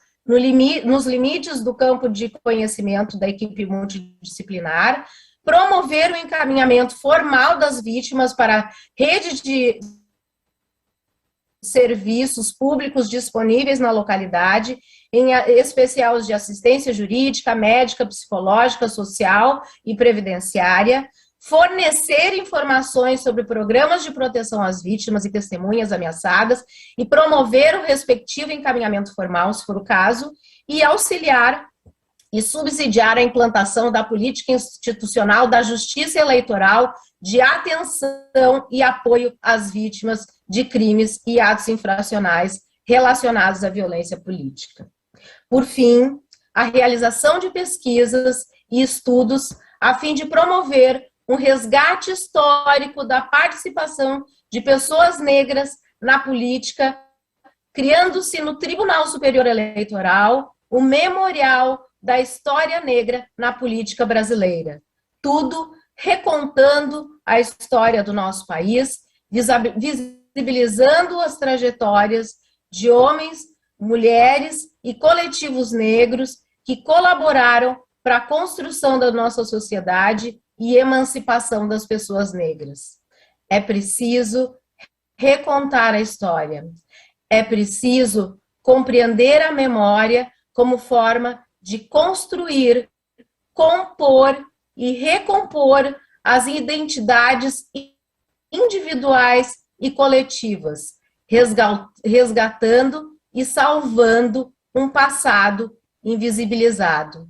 nos limites do campo de conhecimento da equipe multidisciplinar, promover o encaminhamento formal das vítimas para a rede de serviços públicos disponíveis na localidade, em especial os de assistência jurídica, médica, psicológica, social e previdenciária, fornecer informações sobre programas de proteção às vítimas e testemunhas ameaçadas e promover o respectivo encaminhamento formal, se for o caso, e auxiliar e subsidiar a implantação da política institucional da justiça eleitoral de atenção e apoio às vítimas de crimes e atos infracionais relacionados à violência política. Por fim, a realização de pesquisas e estudos a fim de promover um resgate histórico da participação de pessoas negras na política, criando-se no Tribunal Superior Eleitoral o Memorial da História Negra na Política Brasileira. Tudo recontando a história do nosso país, visibilizando as trajetórias de homens, mulheres e coletivos negros que colaboraram para a construção da nossa sociedade e emancipação das pessoas negras. É preciso recontar a história. É preciso compreender a memória como forma de construir, compor e recompor as identidades individuais e coletivas, resgatando e salvando um passado invisibilizado.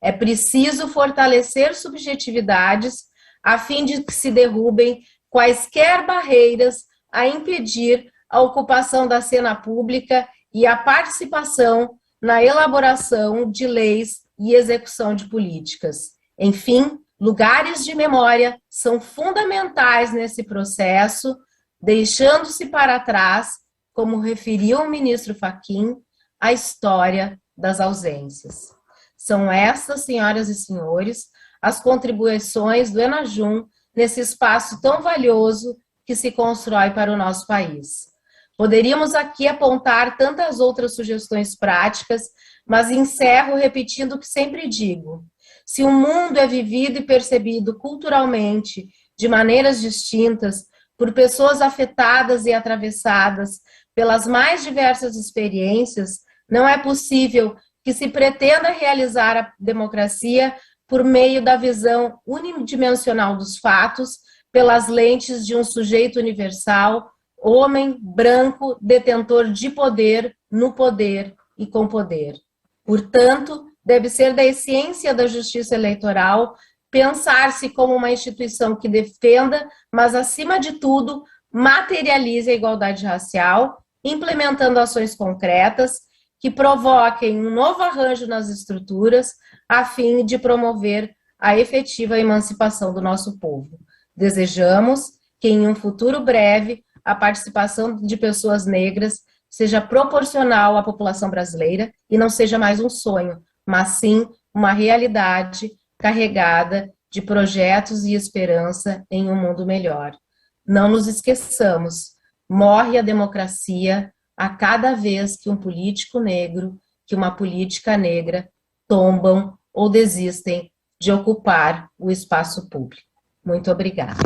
É preciso fortalecer subjetividades a fim de que se derrubem quaisquer barreiras a impedir a ocupação da cena pública e a participação na elaboração de leis e execução de políticas. Enfim, lugares de memória são fundamentais nesse processo, deixando-se para trás, como referiu o ministro Fachin, a história das ausências. São essas, senhoras e senhores, as contribuições do Enajum nesse espaço tão valioso que se constrói para o nosso país. Poderíamos aqui apontar tantas outras sugestões práticas, mas encerro repetindo o que sempre digo. Se o mundo é vivido e percebido culturalmente de maneiras distintas, por pessoas afetadas e atravessadas pelas mais diversas experiências, não é possível que se pretenda realizar a democracia por meio da visão unidimensional dos fatos, pelas lentes de um sujeito universal, homem, branco, detentor de poder, no poder e com poder. Portanto, deve ser da essência da justiça eleitoral pensar-se como uma instituição que defenda, mas, acima de tudo, materialize a igualdade racial, implementando ações concretas que provoquem um novo arranjo nas estruturas, a fim de promover a efetiva emancipação do nosso povo. Desejamos que, em um futuro breve, a participação de pessoas negras seja proporcional à população brasileira e não seja mais um sonho, mas sim uma realidade carregada de projetos e esperança em um mundo melhor. Não nos esqueçamos, morre a democracia a cada vez que um político negro, que uma política negra tombam ou desistem de ocupar o espaço público. Muito obrigada.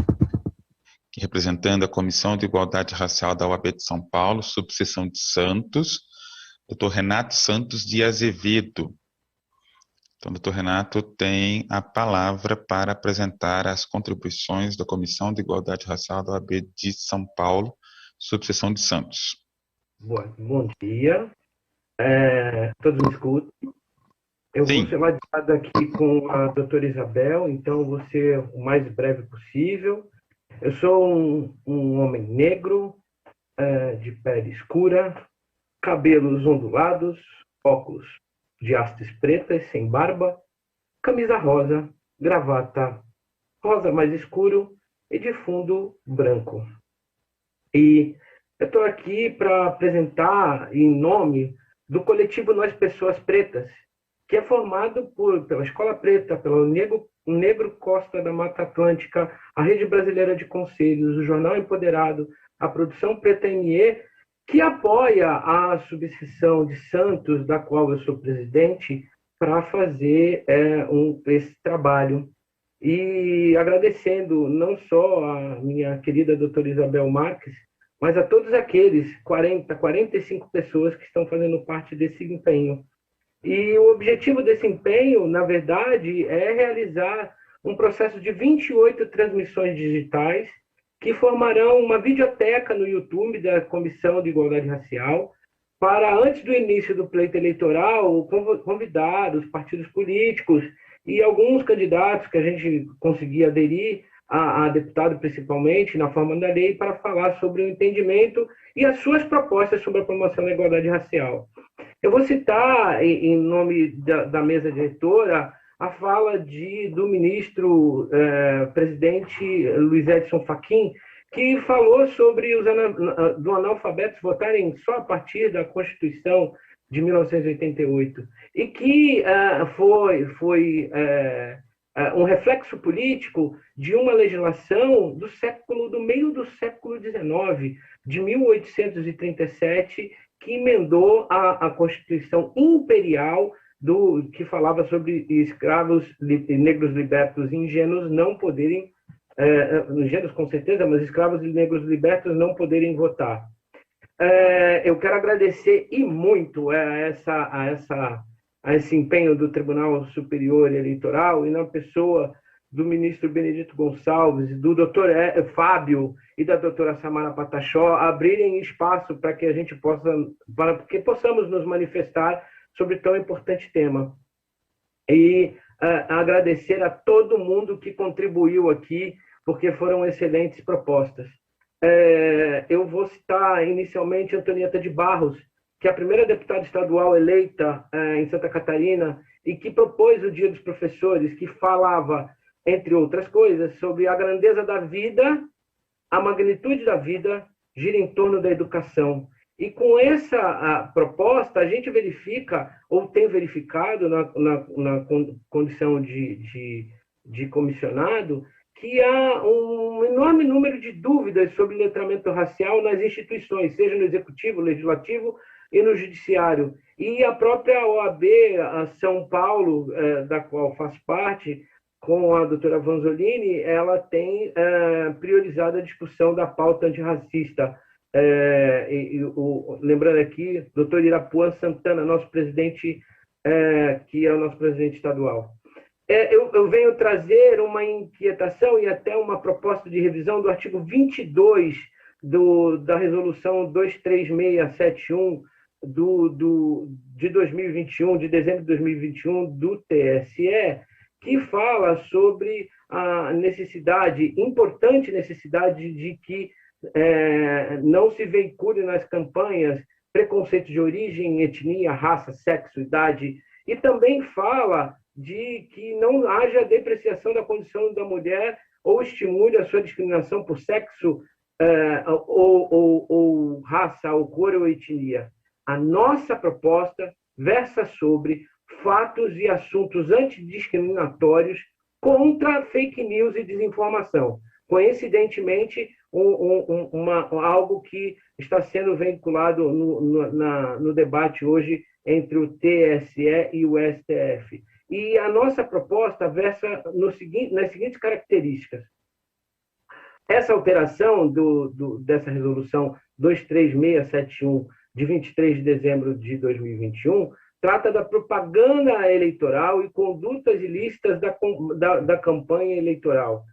Representando a Comissão de Igualdade Racial da UAB de São Paulo, subseção de Santos, Dr. Renato Santos de Azevedo. Então, Dr. Renato tem a palavra para apresentar as contribuições da Comissão de Igualdade Racial da UAB de São Paulo, subseção de Santos. Bom dia. Todos me escutam? Eu Sim. vou ser ladeado aqui com a doutora Isabel, então vou ser o mais breve possível. Eu sou um homem negro, de pele escura, cabelos ondulados, óculos de hastes pretas, sem barba, camisa rosa, gravata rosa mais escuro e de fundo branco. E Eu estou aqui para apresentar, em nome do coletivo Nós Pessoas Pretas, que é formado pela Escola Preta, pelo Negro Costa da Mata Atlântica, a Rede Brasileira de Conselhos, o Jornal Empoderado, a Produção Preta ME, que apoia a subseção de Santos, da qual eu sou presidente, para fazer esse trabalho. E agradecendo não só a minha querida doutora Isabel Marques, mas a todos aqueles 45 pessoas que estão fazendo parte desse empenho. E o objetivo desse empenho, na verdade, é realizar um processo de 28 transmissões digitais que formarão uma videoteca no YouTube da Comissão de Igualdade Racial para, antes do início do pleito eleitoral, convidar os partidos políticos e alguns candidatos que a gente conseguia aderir a deputado, principalmente, na forma da lei, para falar sobre o entendimento e as suas propostas sobre a promoção da igualdade racial. Eu vou citar, em nome da mesa diretora, a fala do ministro presidente Luiz Edson Fachin, que falou sobre os analfabetos votarem só a partir da Constituição de 1988, e que foi um reflexo político de uma legislação do meio do século XIX, de 1837, que emendou a Constituição Imperial que falava sobre escravos negros libertos e ingênuos não poderem, ingênuos com certeza, mas escravos e negros libertos não poderem votar. Eu quero agradecer e muito a esse empenho do Tribunal Superior Eleitoral e na pessoa do ministro Benedito Gonçalves, do doutor Fábio e da doutora Samara Patachó abrirem espaço para que a gente possamos nos manifestar sobre tão importante tema. E agradecer a todo mundo que contribuiu aqui, porque foram excelentes propostas. Eu vou citar inicialmente Antonieta de Barros, que é a primeira deputada estadual eleita em Santa Catarina e que propôs o Dia dos Professores, que falava, entre outras coisas, sobre a grandeza da vida, a magnitude da vida gira em torno da educação. E com essa proposta, a gente verifica, ou tem verificado na condição de comissionado, que há um enorme número de dúvidas sobre letramento racial nas instituições, seja no Executivo, Legislativo e no Judiciário. E a própria OAB, a São Paulo, da qual faz parte, com a doutora Vanzolini, ela tem priorizado a discussão da pauta antirracista. Lembrando aqui, doutor Irapuã Santana, nosso presidente, que é o nosso presidente estadual. Eu venho trazer uma inquietação e até uma proposta de revisão do artigo 22 da resolução 23671 de 2021, de dezembro de 2021, do TSE, que fala sobre a importante necessidade de que não se veicule nas campanhas preconceitos de origem, etnia, raça, sexo, idade, e também fala de que não haja depreciação da condição da mulher ou estimule a sua discriminação por sexo ou raça, ou cor ou etnia. A nossa proposta versa sobre fatos e assuntos antidiscriminatórios contra fake news e desinformação. Coincidentemente, algo que está sendo vinculado no debate hoje entre o TSE e o STF. E a nossa proposta versa nas seguintes características. Essa alteração dessa resolução 23671, de 23 de dezembro de 2021, trata da propaganda eleitoral e condutas ilícitas da campanha eleitoral.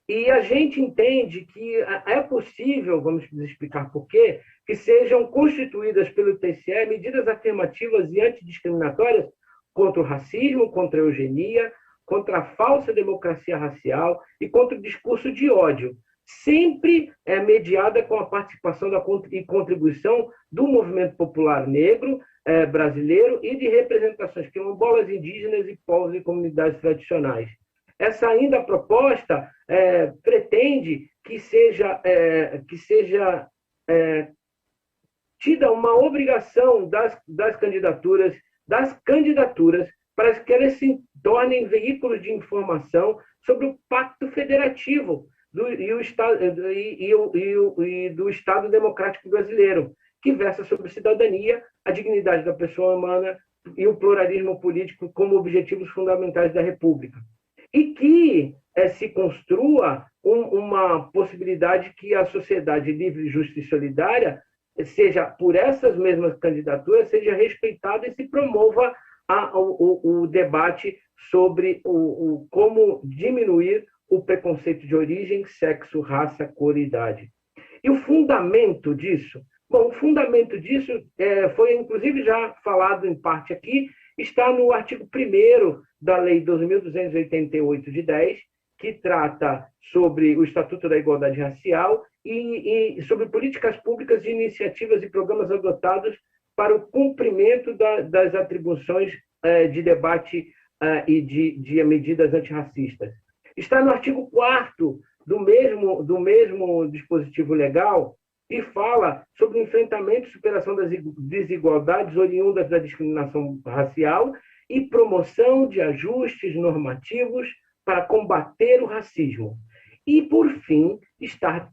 E a gente entende que é possível, vamos explicar por quê, que sejam constituídas pelo TSE medidas afirmativas e antidiscriminatórias contra o racismo, contra a eugenia, contra a falsa democracia racial e contra o discurso de ódio, sempre mediada com a participação e contribuição do movimento popular negro brasileiro e de representações quilombolas, indígenas e povos e comunidades tradicionais. Essa ainda proposta pretende que seja tida uma obrigação das candidaturas para que elas se tornem veículos de informação sobre o Pacto Federativo do Estado Democrático Brasileiro, que versa sobre cidadania, a dignidade da pessoa humana e o pluralismo político como objetivos fundamentais da República. E que se construa uma possibilidade que a sociedade livre, justa e solidária seja, por essas mesmas candidaturas, seja respeitada e se promova o debate sobre como diminuir o preconceito de origem, sexo, raça, cor e idade. E o fundamento disso? Bom, o fundamento disso foi, inclusive, já falado em parte aqui, está no artigo 1º da Lei 12.288 de 10, que trata sobre o Estatuto da Igualdade Racial e sobre políticas públicas de iniciativas e programas adotados para o cumprimento das atribuições de debate e de medidas antirracistas. Está no artigo 4º do mesmo dispositivo legal, e fala sobre o enfrentamento e superação das desigualdades oriundas da discriminação racial e promoção de ajustes normativos para combater o racismo. E, por fim, está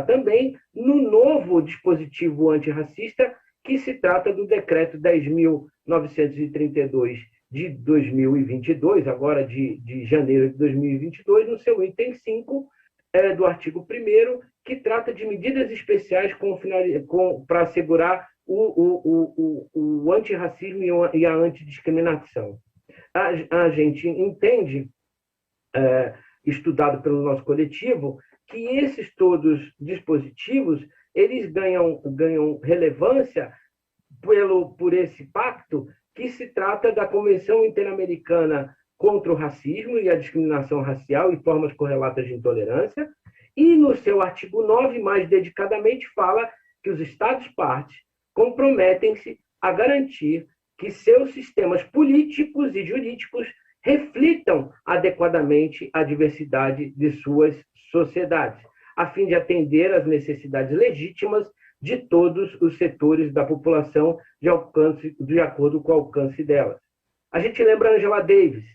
também no novo dispositivo antirracista, que se trata do Decreto 10.932 de 2022, agora de janeiro de 2022, no seu item 5 do artigo 1º, que trata de medidas especiais para assegurar o antirracismo e a antidiscriminação. A gente entende, estudado pelo nosso coletivo, que esses todos dispositivos eles ganham relevância por esse pacto, que se trata da Convenção Interamericana contra o Racismo e a Discriminação Racial e Formas Correlatas de Intolerância, e no seu artigo 9, mais dedicadamente, fala que os Estados-partes comprometem-se a garantir que seus sistemas políticos e jurídicos reflitam adequadamente a diversidade de suas sociedades, a fim de atender às necessidades legítimas de todos os setores da população de acordo com o alcance delas. A gente lembra Angela Davis,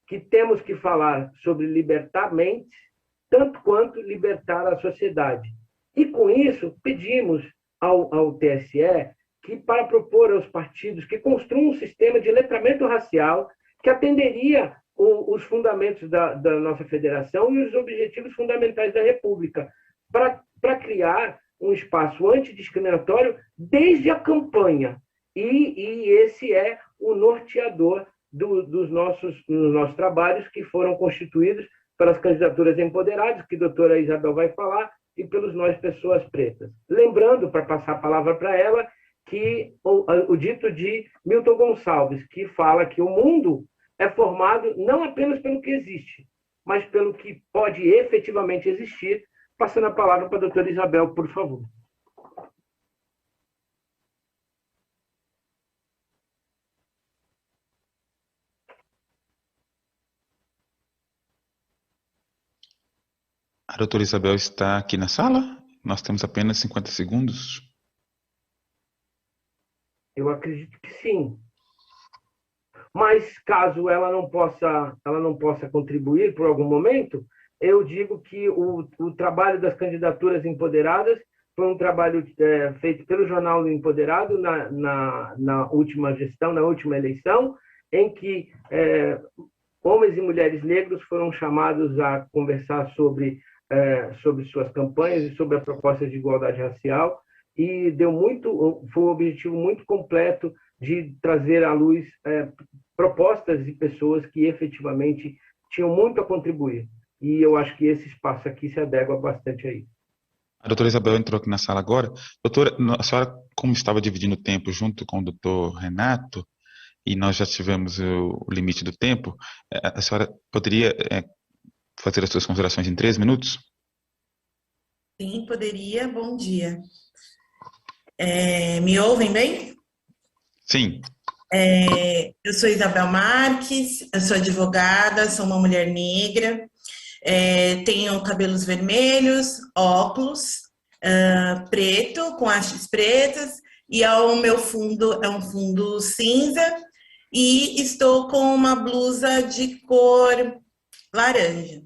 que temos que falar sobre libertar mentes, tanto quanto libertar a sociedade. E, com isso, pedimos ao TSE que, para propor aos partidos que construam um sistema de letramento racial que atenderia os fundamentos da nossa federação e os objetivos fundamentais da República, para criar um espaço antidiscriminatório desde a campanha. E esse é o norteador dos nossos trabalhos, que foram constituídos pelas candidaturas empoderadas, que a doutora Isabel vai falar, e pelos nós, pessoas pretas. Lembrando, para passar a palavra para ela, que o dito de Milton Gonçalves, que fala que o mundo é formado não apenas pelo que existe, mas pelo que pode efetivamente existir. Passando a palavra para a doutora Isabel, por favor. A doutora Isabel está aqui na sala? Nós temos apenas 50 segundos. Eu acredito que sim. Mas, caso ela não possa contribuir por algum momento, eu digo que o trabalho das candidaturas empoderadas foi um trabalho feito pelo Jornal do Empoderado na última gestão, na última eleição, em que homens e mulheres negros foram chamados a conversar sobre suas campanhas e sobre a proposta de igualdade racial, e foi um objetivo muito completo de trazer à luz propostas de pessoas que efetivamente tinham muito a contribuir. E eu acho que esse espaço aqui se adequa bastante a isso. A doutora Isabel entrou aqui na sala agora. Doutora, a senhora, como estava dividindo o tempo junto com o doutor Renato, e nós já tivemos o limite do tempo, a senhora poderia fazer as suas considerações em 3 minutos? Sim, poderia. Bom dia. Me ouvem bem? Sim. Eu sou Isabel Marques, eu sou advogada, sou uma mulher negra, tenho cabelos vermelhos, óculos, preto, com hastes pretas, e o meu fundo é um fundo cinza, e estou com uma blusa de cor laranja.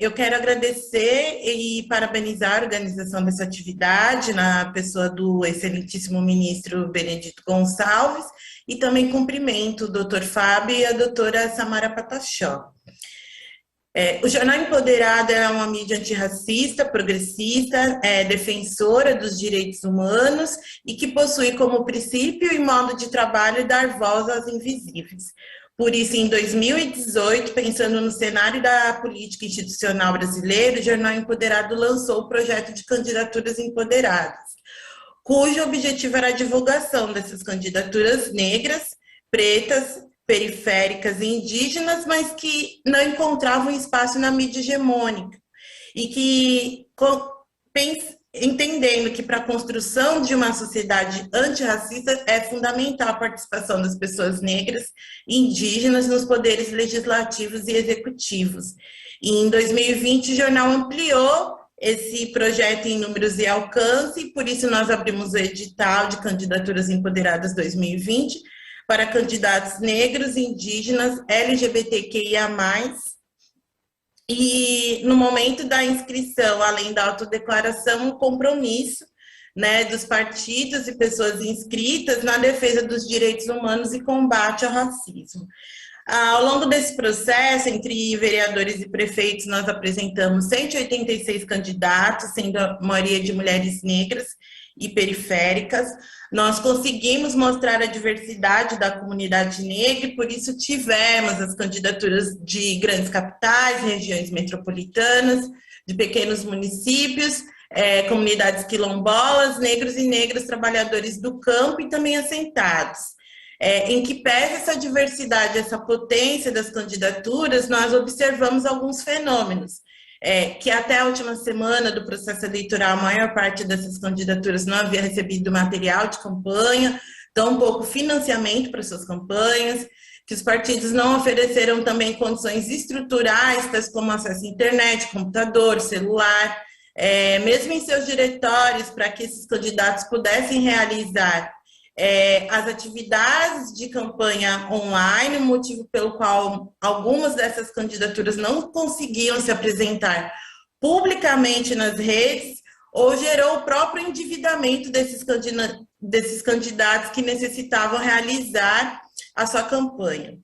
Eu quero agradecer e parabenizar a organização dessa atividade, na pessoa do excelentíssimo ministro Benedito Gonçalves, e também cumprimento o doutor Fábio e a doutora Samara Patachó. O Jornal Empoderado é uma mídia antirracista, progressista, defensora dos direitos humanos e que possui como princípio e modo de trabalho dar voz aos invisíveis. Por isso, em 2018, pensando no cenário da política institucional brasileira, o Jornal Empoderado lançou o projeto de candidaturas empoderadas, cujo objetivo era a divulgação dessas candidaturas negras, pretas, periféricas e indígenas, mas que não encontravam espaço na mídia hegemônica, e que, entendendo que para a construção de uma sociedade antirracista é fundamental a participação das pessoas negras e indígenas nos poderes legislativos e executivos. E em 2020 o jornal ampliou esse projeto em números e alcance, e por isso nós abrimos o edital de Candidaturas Empoderadas 2020, para candidatos negros, indígenas, LGBTQIA+, e no momento da inscrição, além da autodeclaração, um compromisso, né, dos partidos e pessoas inscritas na defesa dos direitos humanos e combate ao racismo. Ao longo desse processo, entre vereadores e prefeitos, nós apresentamos 186 candidatos, sendo a maioria de mulheres negras e periféricas. Nós conseguimos mostrar a diversidade da comunidade negra e, por isso, tivemos as candidaturas de grandes capitais, regiões metropolitanas, de pequenos municípios, comunidades quilombolas, negros e negras, trabalhadores do campo e também assentados. Em que pese essa diversidade, essa potência das candidaturas, nós observamos alguns fenômenos. Que até a última semana do processo eleitoral, a maior parte dessas candidaturas não havia recebido material de campanha, tampouco financiamento para suas campanhas, que os partidos não ofereceram também condições estruturais, tais como acesso à internet, computador, celular, mesmo em seus diretórios, para que esses candidatos pudessem realizar as atividades de campanha online, motivo pelo qual algumas dessas candidaturas não conseguiam se apresentar publicamente nas redes, ou gerou o próprio endividamento desses candidatos que necessitavam realizar a sua campanha.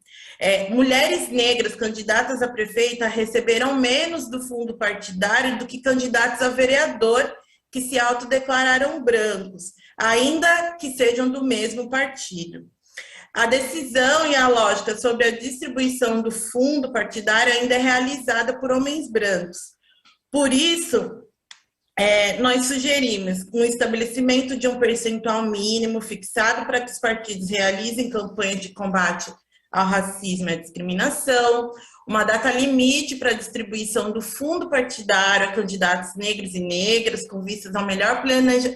Mulheres negras candidatas a prefeita receberam menos do fundo partidário do que candidatos a vereador que se autodeclararam brancos, ainda que sejam do mesmo partido. A decisão e a lógica sobre a distribuição do fundo partidário ainda é realizada por homens brancos. Por isso, nós sugerimos um estabelecimento de um percentual mínimo fixado para que os partidos realizem campanha de combate ao racismo e à discriminação, uma data limite para a distribuição do fundo partidário a candidatos negros e negras, com vistas ao melhor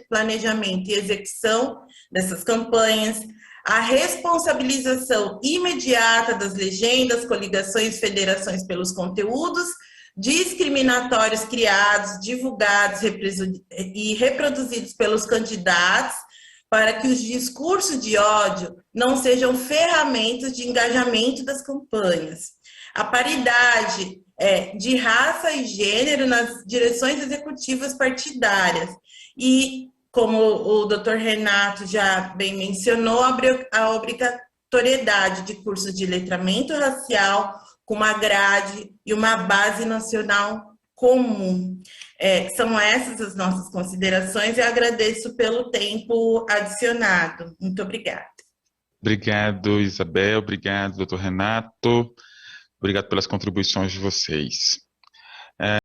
planejamento e execução dessas campanhas, a responsabilização imediata das legendas, coligações, federações pelos conteúdos discriminatórios criados, divulgados e reproduzidos pelos candidatos, para que os discursos de ódio não sejam ferramentas de engajamento das campanhas. A paridade de raça e gênero nas direções executivas partidárias. E, como o doutor Renato já bem mencionou, a obrigatoriedade de cursos de letramento racial com uma grade e uma base nacional comum. São essas as nossas considerações e eu agradeço pelo tempo adicionado. Muito obrigada. Obrigado, Isabel. Obrigado, doutor Renato. Obrigado pelas contribuições de vocês.